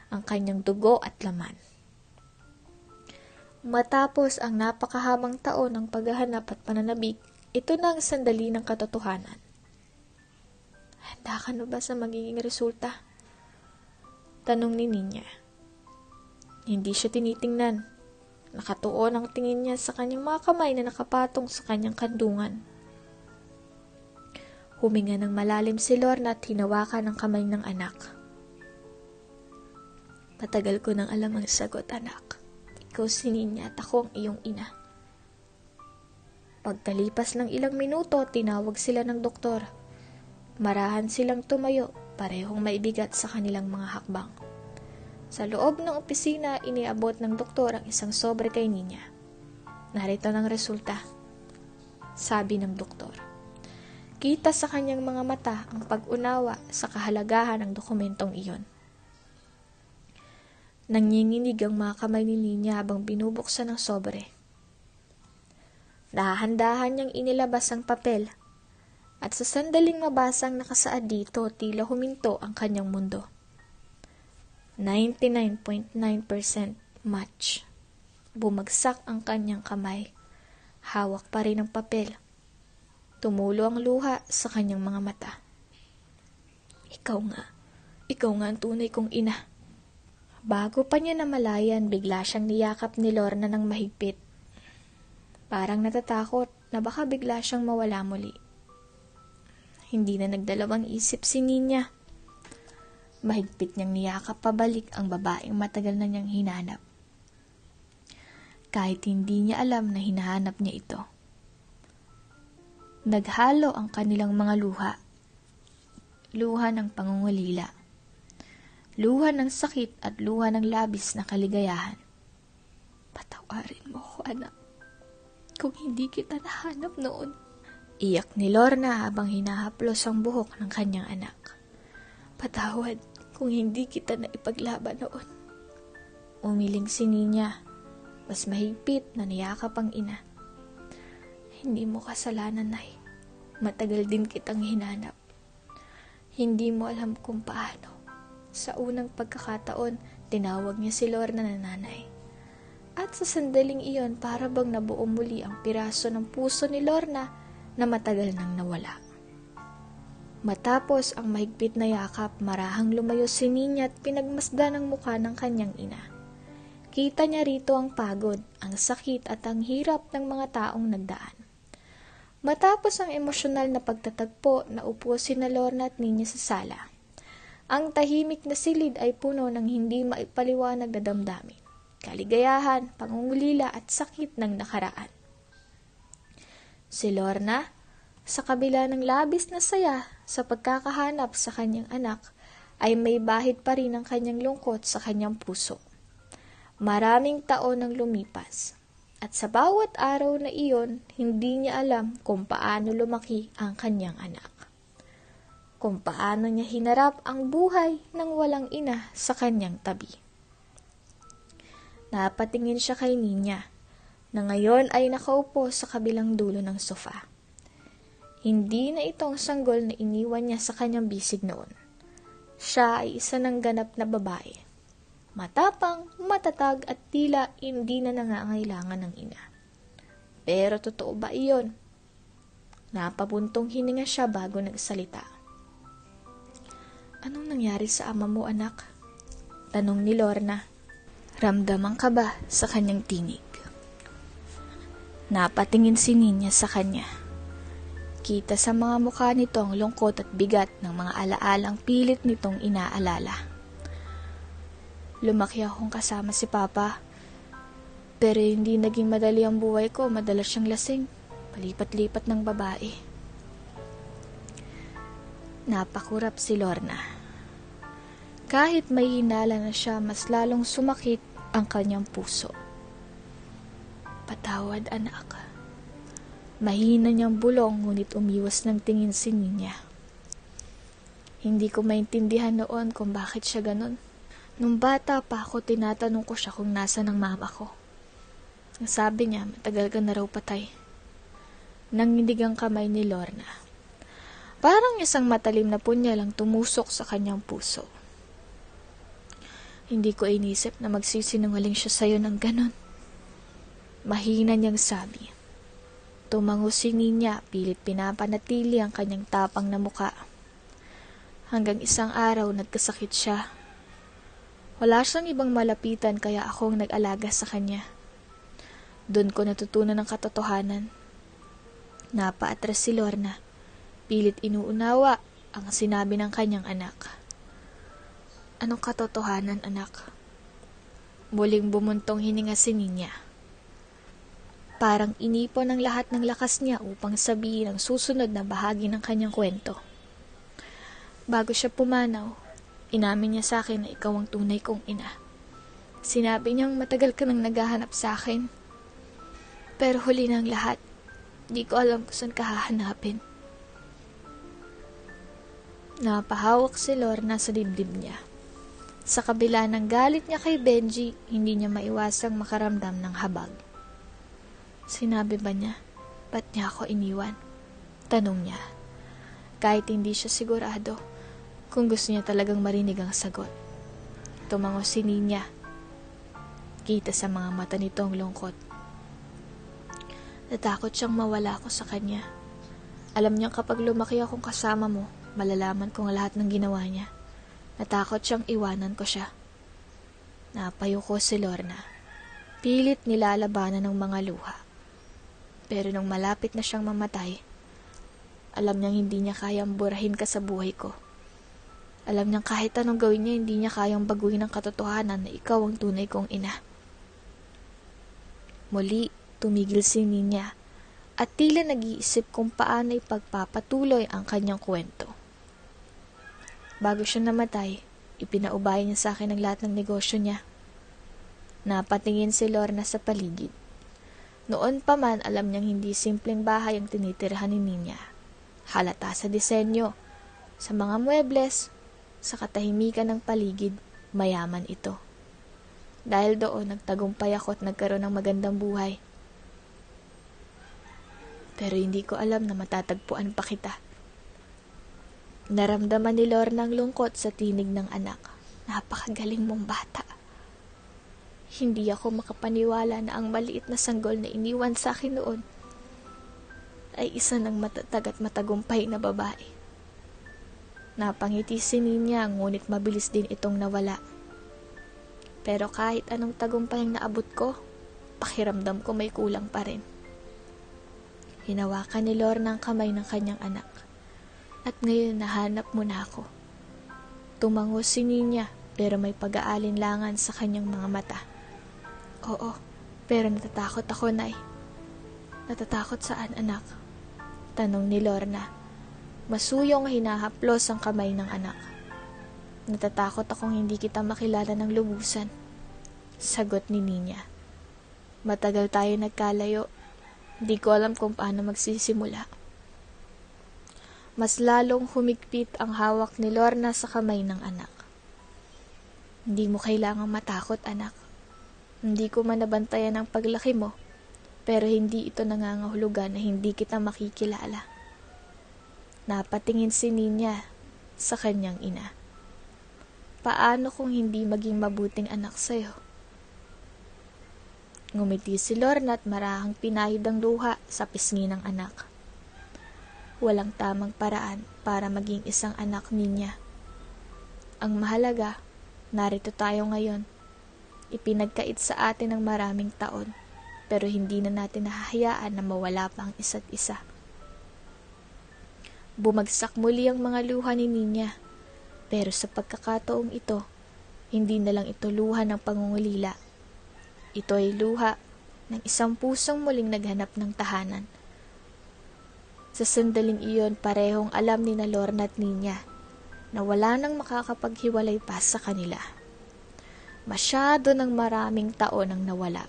Ang kanyang dugo at laman. Matapos ang napakahabang taon ng paghahanap at pananabik, ito na ang sandali ng katotohanan. Handa ka na ba sa magiging resulta? Tanong ni Ninya. Hindi siya tinitingnan. Nakatuon ang tingin niya sa kanyang mga kamay na nakapatong sa kanyang kandungan. Huminga ng malalim si Lorna at hinawakan ang kamay ng anak. Matagal ko nang alam ang sagot, anak. Ikaw si Ninya at ako ang iyong ina. Pagkalipas ng ilang minuto, tinawag sila ng doktor. Marahan silang tumayo, parehong maibigat sa kanilang mga hakbang. Sa loob ng opisina, iniabot ng doktor ang isang sobre kay Ninya. Narito ng resulta, sabi ng doktor. Kita sa kanyang mga mata ang pag-unawa sa kahalagahan ng dokumentong iyon. Nanginginig ang mga kamay ni Ninya habang binubuksan ang sobre. Dahan-dahan niyang inilabas ang papel. At sa sandaling mabasang nakasaad dito, tila huminto ang kanyang mundo. 99.9% match. Bumagsak ang kanyang kamay. Hawak pa rin ang papel. Tumulo ang luha sa kanyang mga mata. Ikaw nga ang tunay kong ina. Bago pa niya namalayan, bigla siyang niyakap ni Lorna ng mahigpit. Parang natatakot na baka bigla siyang mawala muli. Hindi na nagdalawang isip si Ninya. Mahigpit niyang niyakap pabalik ang babaeng matagal na niyang hinanap. Kahit hindi niya alam na hinahanap niya ito. Naghalo ang kanilang mga luha. Luha ng pangungulila. Luha ng sakit at luha ng labis na kaligayahan. Patawarin mo ko, anak. Kung hindi kita nahanap noon, Iyak ni Lorna habang hinahaplos ang buhok ng kanyang anak. Patawad kung hindi kita na ipaglaban noon. Umiling si Ninya, mas mahigpit na niyakap ang ina. Hindi mo kasalanan, Nay. Matagal din kitang hinanap. Hindi mo alam kung paano. Sa unang pagkakataon, tinawag niya si Lorna na nanay. At sa sandaling iyon, para bang nabuo muli ang piraso ng puso ni Lorna na matagal nang nawala. Matapos ang mahigpit na yakap, marahang lumayo si Ninya at pinagmasdan ang mukha ng kanyang ina. Kita niya rito ang pagod, ang sakit at ang hirap ng mga taong nagdaan. Matapos ang emosyonal na pagtatagpo, naupo sina Lorna at Ninya sa sala. Ang tahimik na silid ay puno ng hindi maipaliwanag na damdamin, kaligayahan, pangungulila at sakit ng nakaraan. Si Lorna, sa kabila ng labis na saya sa pagkakahanap sa kanyang anak, ay may bahid pa rin ang kanyang lungkot sa kanyang puso. Maraming taon ang lumipas, at sa bawat araw na iyon, hindi niya alam kung paano lumaki ang kanyang anak. Kung paano niya hinarap ang buhay ng walang ina sa kanyang tabi. Napatingin siya kay Ninya, na ngayon ay nakaupo sa kabilang dulo ng sofa. Hindi na itong sanggol na iniwan niya sa kanyang bisig noon. Siya ay isa ng ganap na babae. Matapang, matatag at tila hindi na nangangailangan ng ina. Pero totoo ba iyon? Napabuntong hininga siya bago nagsalita. Anong nangyari sa ama mo, anak? Tanong ni Lorna. Ramdaman ka ba sa kanyang tinig? Napatingin si Ninya sa kanya. Kita sa mga mukha nito ang lungkot at bigat ng mga alaalang pilit nitong inaalala. Lumaki akong kasama si Papa, pero hindi naging madali ang buhay ko. Madalas siyang lasing, palipat-lipat ng babae. Napakurap si Lorna. Kahit may hinala na siya, mas lalong sumakit ang kanyang puso. Patawad, anak. Mahina niyang bulong, ngunit umiwas ng tingin si Ninya. Hindi ko maintindihan noon kung bakit siya ganun. Nung bata pa ako, tinatanong ko siya kung nasan ang mama ko. Ang sabi niya, matagal ka na raw patay. Nangindig ang kamay ni Lorna. Parang isang matalim na punyal ang tumusok sa kanyang puso. Hindi ko inisip na magsisinungaling siya sa'yo ng ganon. Mahina niyang sabi. Tumango si Ninya, pilit pinapanatili ang kanyang tapang na muka. Hanggang isang araw, nagkasakit siya. Wala siyang ibang malapitan kaya akong nag-alaga sa kanya. Doon ko natutunan ang katotohanan. Napaatras si Lorna. Pilit inuunawa ang sinabi ng kanyang anak. Anong katotohanan, anak? Muling bumuntong hininga si Ninya. Parang inipon ang lahat ng lakas niya upang sabihin ang susunod na bahagi ng kanyang kwento. Bago siya pumanaw, inamin niya sa akin na ikaw ang tunay kong ina. Sinabi niyang matagal ka nang naghahanap sa akin. Pero huli ng lahat, di ko alam kung saan ka hahanapin. Napahawak si Lorna sa dibdib niya. Sa kabila ng galit niya kay Benji, hindi niya maiwasang makaramdam ng habag. Sinabi ba niya, ba't niya ako iniwan? Tanong niya. Kahit hindi siya sigurado kung gusto niya talagang marinig ang sagot. Tumango si Ninya. Kita sa mga mata nito ang lungkot. Natakot siyang mawala ako sa kanya. Alam niyang kapag lumaki akong kasama mo, malalaman kong lahat ng ginawa niya. Natakot siyang iwanan ko siya. Napayuko si Lorna. Pilit nilalabanan ng mga luha. Pero nung malapit na siyang mamatay, alam niyang hindi niya kayang burahin ka sa buhay ko. Alam niyang kahit anong gawin niya, hindi niya kayang baguhin ang katotohanan na ikaw ang tunay kong ina. Muli, tumigil si Ninya at tila nag-iisip kung paano ipagpapatuloy ang kanyang kwento. Bago siya namatay, ipinaubaya niya sa akin ang lahat ng negosyo niya. Napatingin si Lorna sa paligid. Noon pa man alam niyang hindi simpleng bahay ang tinitirhan ni Ninya. Halata sa disenyo, sa mga muebles, sa katahimikan ng paligid, mayaman ito. Dahil doon nagtagumpay ako at nagkaroon ng magandang buhay. Pero hindi ko alam na matatagpuan pa kita. Naramdaman ni Lorna ang lungkot sa tinig ng anak. Napakagaling mong bata. Hindi ako makapaniwala na ang maliit na sanggol na iniwan sa akin noon ay isa ng matatag at matagumpay na babae. Napangiti si Ninya, ngunit mabilis din itong nawala. Pero kahit anong tagumpay ang naabot ko, pakiramdam ko may kulang pa rin. Hinawakan ni Lorna ang kamay ng kanyang anak. At ngayon nahanap mo na ako. Tumango si Ninya, pero may pag-aalinlangan sa kanyang mga mata. Oo, pero natatakot ako, Nay. Natatakot saan, anak? Tanong ni Lorna. Masuyong hinahaplos ang kamay ng anak. Natatakot akong hindi kita makilala ng lubusan. Sagot ni Ninya. Matagal tayo nagkalayo. Di ko alam kung paano magsisimula. Mas lalong humigpit ang hawak ni Lorna sa kamay ng anak. Hindi mo kailangang matakot, anak. Hindi ko man nabantayan ang paglaki mo, pero hindi ito nangangahulugan na hindi kita makikilala. Napatingin si Ninya sa kanyang ina. Paano kung hindi maging mabuting anak sa'yo? Ngumiti si Lorna at marahang pinahid ang luha sa pisngi ng anak. Walang tamang paraan para maging isang anak, Ninya. Ang mahalaga, narito tayo ngayon. Ipinagkait sa atin ng maraming taon, pero hindi na natin nahahayaan na mawala pa ang isa't isa. Bumagsak muli ang mga luha ni Ninya, pero sa pagkakataong ito, hindi na lang ito luha ng pangungulila. Ito ay luha ng isang pusong muling naghanap ng tahanan. Sa sandaling iyon, parehong alam ni na Lorna at Ninya na wala nang makakapaghiwalay pa sa kanila. Masyado ng maraming taon ang nawala.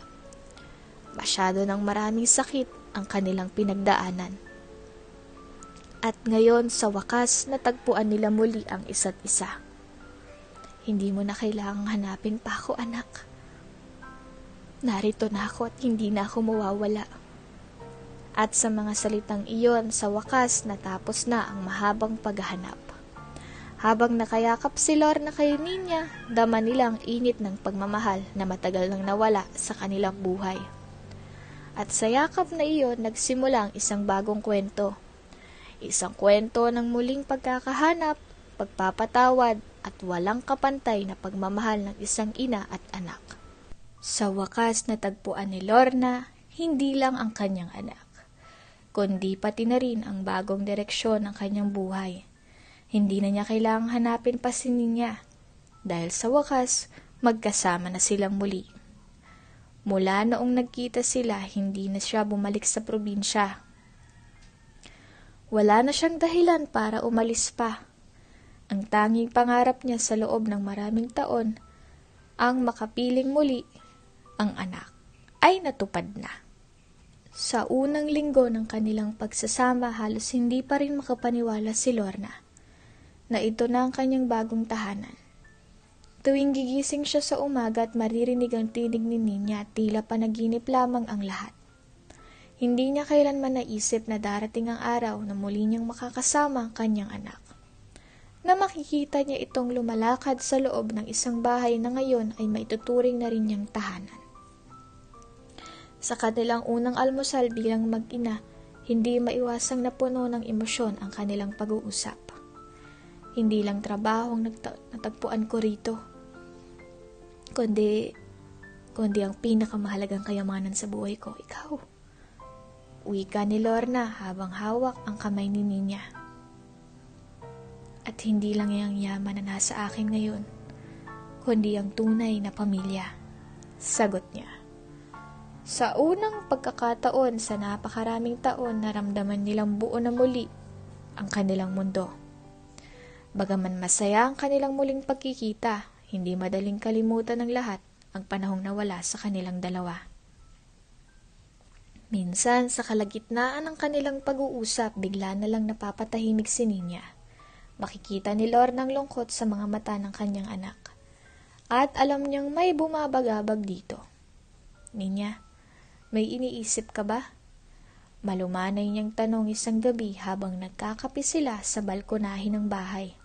Masyado ng maraming sakit ang kanilang pinagdaanan. At ngayon, sa wakas, natagpuan nila muli ang isa't isa. Hindi mo na kailangang hanapin pa ako, anak. Narito na ako at hindi na ako mawawala. At sa mga salitang iyon, sa wakas, natapos na ang mahabang paghahanap. Habang nakayakap si Lorna kay Ninya, dama nila ang init ng pagmamahal na matagal nang nawala sa kanilang buhay. At sa yakap na iyon, nagsimula ang isang bagong kwento. Isang kwento ng muling pagkakahanap, pagpapatawad, at walang kapantay na pagmamahal ng isang ina at anak. Sa wakas, natagpuan ni Lorna, hindi lang ang kanyang anak, kundi pati na rin ang bagong direksyon ng kanyang buhay. Hindi na niya kailangang hanapin pa si Ninya, dahil sa wakas, magkasama na silang muli. Mula noong nagkita sila, hindi na siya bumalik sa probinsya. Wala na siyang dahilan para umalis pa. Ang tanging pangarap niya sa loob ng maraming taon, ang makapiling muli ang anak, ay natupad na. Sa unang linggo ng kanilang pagsasama, halos hindi pa rin makapaniwala si Lorna na ito na ang kanyang bagong tahanan. Tuwing gigising siya sa umaga at maririnig ang tinig ni Ninya, tila panaginip lamang ang lahat. Hindi niya kailanman naisip na darating ang araw na muli niyang makakasama ang kanyang anak. Na makikita niya itong lumalakad sa loob ng isang bahay na ngayon ay maituturing na rin niyang tahanan. Sa kanilang unang almusal bilang mag-ina, hindi maiwasang napuno ng emosyon ang kanilang pag-uusap. Hindi lang trabaho ang natagpuan ko rito, kundi ang pinakamahalagang kayamanan sa buhay ko, ikaw. Wika ni Lorna habang hawak ang kamay ni Ninya. At hindi lang yung yaman na nasa akin ngayon, kundi ang tunay na pamilya, sagot niya. Sa unang pagkakataon sa napakaraming taon, naramdaman nilang buo na muli ang kanilang mundo. Bagaman masaya ang kanilang muling pagkikita, hindi madaling kalimutan ng lahat ang panahong nawala sa kanilang dalawa. Minsan, sa kalagitnaan ng kanilang pag-uusap, bigla na lang napapatahimik si Ninya. Makikita ni Lorna ang lungkot sa mga mata ng kanyang anak. At alam niyang may bumabagabag dito. Ninya, may iniisip ka ba? Malumanay niyang tanong isang gabi habang nagkakape sila sa balkonahe ng bahay.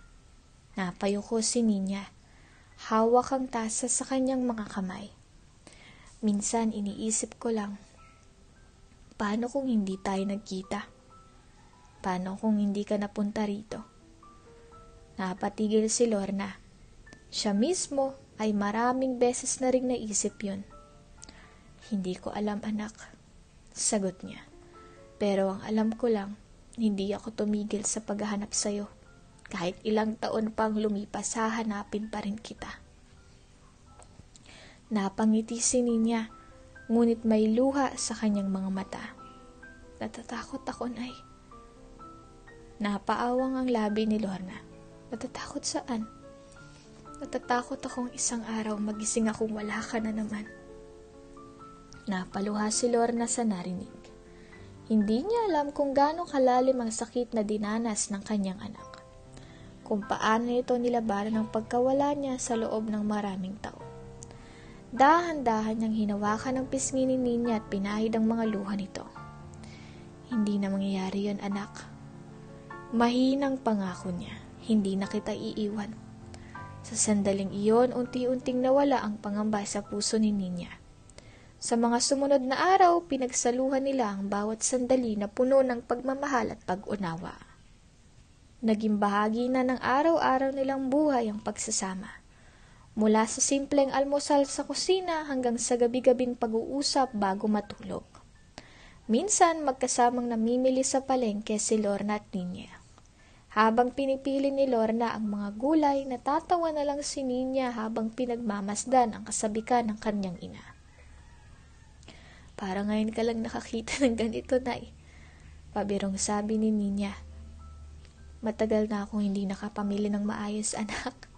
Napayuko si Ninya. Hawak ang tasa sa kanyang mga kamay. Minsan iniisip ko lang, paano kung hindi tayo nagkita? Paano kung hindi ka napunta rito? Napatigil si Lorna. Siya mismo ay maraming beses na ring naisip yun. Hindi ko alam, anak, sagot niya. Pero ang alam ko lang, hindi ako tumigil sa paghahanap sa'yo. Kahit ilang taon pang lumipas, hahanapin pa rin kita. Napangiti si Ninya, ngunit may luha sa kanyang mga mata. Natatakot ako, Nay. Napaawang ang labi ni Lorna. Natatakot saan? Natatakot akong isang araw magising akong wala ka na naman. Napaluha si Lorna sa narinig. Hindi niya alam kung gaano kalalim ang sakit na dinanas ng kanyang anak. Kung paano ito nilabanan ang pagkawala niya sa loob ng maraming taon. Dahan-dahan niyang hinawakan ang pisngi ni Ninya at pinahid ang mga luha nito. Hindi na mangyayari yon, anak. Mahinang pangako niya, hindi na kita iiwan. Sa sandaling iyon, unti-unting nawala ang pangamba sa puso ni Ninya. Sa mga sumunod na araw, pinagsaluhan nila ang bawat sandali na puno ng pagmamahal at pag-unawa. Naging bahagi na ng araw-araw nilang buhay ang pagsasama. Mula sa simpleng almusal sa kusina hanggang sa gabi-gabing pag-uusap bago matulog. Minsan magkasamang namimili sa palengke si Lorna at Ninya. Habang pinipili ni Lorna ang mga gulay, natatawa na lang si Ninya habang pinagmamasdan ang kasabikan ng kanyang ina. Para ngayon ka lang nakakita ng ganito, Nay. Pabirong sabi ni Ninya. Matagal na akong hindi nakapamili ng maayos, anak.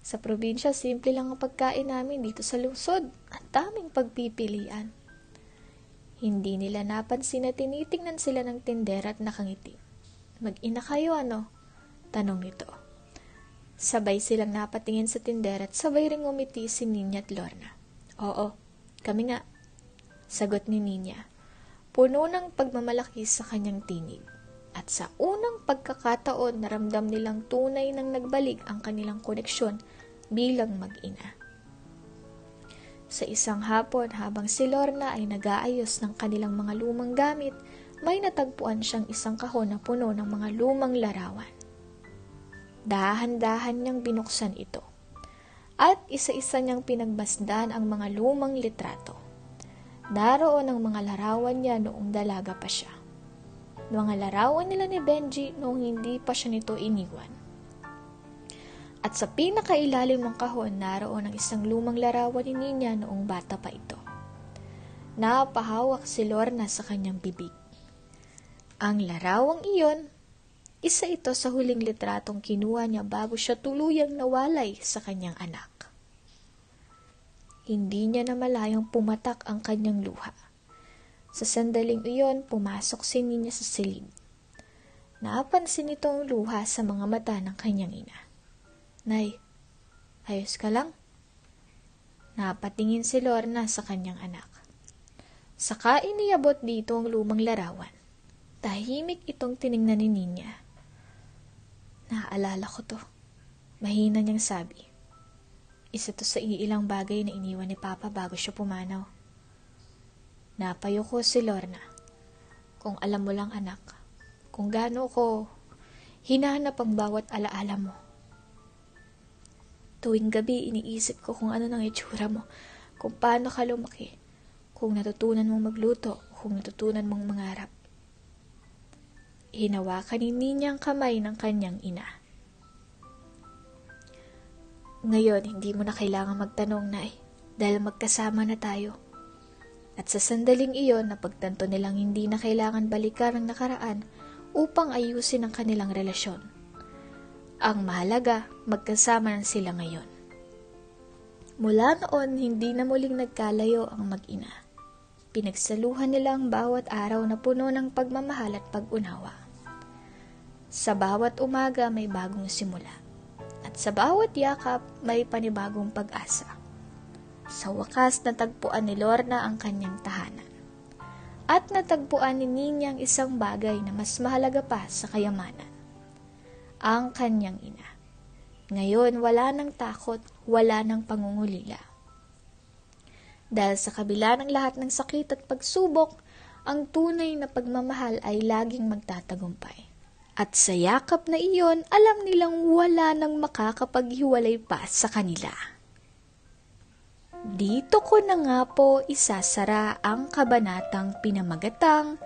Sa probinsya, simple lang ang pagkain namin. Dito sa lungsod, ang daming pagpipilian. Hindi nila napansin na tinitingnan sila ng tindera at nakangiti. Mag-ina kayo, ano? Tanong nito. Sabay silang napatingin sa tindera at sabay ring umiti si Ninya at Lorna. Oo, kami nga. Sagot ni Ninya. Puno ng pagmamalaki sa kanyang tinig. At sa unang pagkakataon, naramdam nilang tunay nang nagbalik ang kanilang koneksyon bilang mag-ina. Sa isang hapon, habang si Lorna ay nag-aayos ng kanilang mga lumang gamit, may natagpuan siyang isang kahon na puno ng mga lumang larawan. Dahan-dahan niyang binuksan ito. At isa-isa niyang pinagbasdan ang mga lumang litrato. Naroon ang mga larawan niya noong dalaga pa siya. Mga larawan nila ni Benji noong hindi pa siya nito iniwan. At sa pinakailalim ng kahon, naroon ang isang lumang larawan ni Ninya noong bata pa ito. Napahawak si Lorna sa kanyang bibig. Ang larawang iyon, isa ito sa huling litratong kinuha niya bago siya tuluyang nawalay sa kanyang anak. Hindi niya namalayang pumatak ang kanyang luha. Sa sandaling iyon, pumasok si Ninya sa silid. Napansin itong luha sa mga mata ng kanyang ina. Nay, ayos ka lang? Napatingin si Lorna sa kanyang anak. Saka iniabot dito ang lumang larawan. Tahimik itong tiningnan ni Ninya. Naaalala ko to. Mahina niyang sabi. Isa to sa iilang bagay na iniwan ni Papa bago siya pumanaw. Napayuko si Lorna. Kung alam mo lang, anak, kung gaano ko hinahanap ang bawat alaala mo. Tuwing gabi, iniisip ko kung ano nang itsura mo, kung paano ka lumaki, kung natutunan mong magluto, kung natutunan mong mangarap. Hinawakan ni Ninya ang kamay ng kanyang ina. Ngayon, hindi mo na kailangan magtanong, Nay, dahil magkasama na tayo. At sa sandaling iyon, napagtanto nilang hindi na kailangan balikan ang nakaraan upang ayusin ang kanilang relasyon. Ang mahalaga, magkasama na sila ngayon. Mula noon, hindi na muling nagkalayo ang mag-ina. Pinagsaluhan nila ang bawat araw na puno ng pagmamahal at pag-unawa. Sa bawat umaga may bagong simula, at sa bawat yakap may panibagong pag-asa. Sa wakas natagpuan ni Lorna ang kanyang tahanan. At natagpuan ni Nina ang isang bagay na mas mahalaga pa sa kayamanan. Ang kanyang ina. Ngayon wala nang takot, wala nang pangungulila. Dahil sa kabila ng lahat ng sakit at pagsubok, ang tunay na pagmamahal ay laging magtatagumpay. At sa yakap na iyon, alam nilang wala nang makakapaghiwalay pa sa kanila. Dito ko na nga po isasara ang kabanatang pinamagatang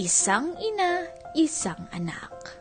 Isang Ina, Isang Anak.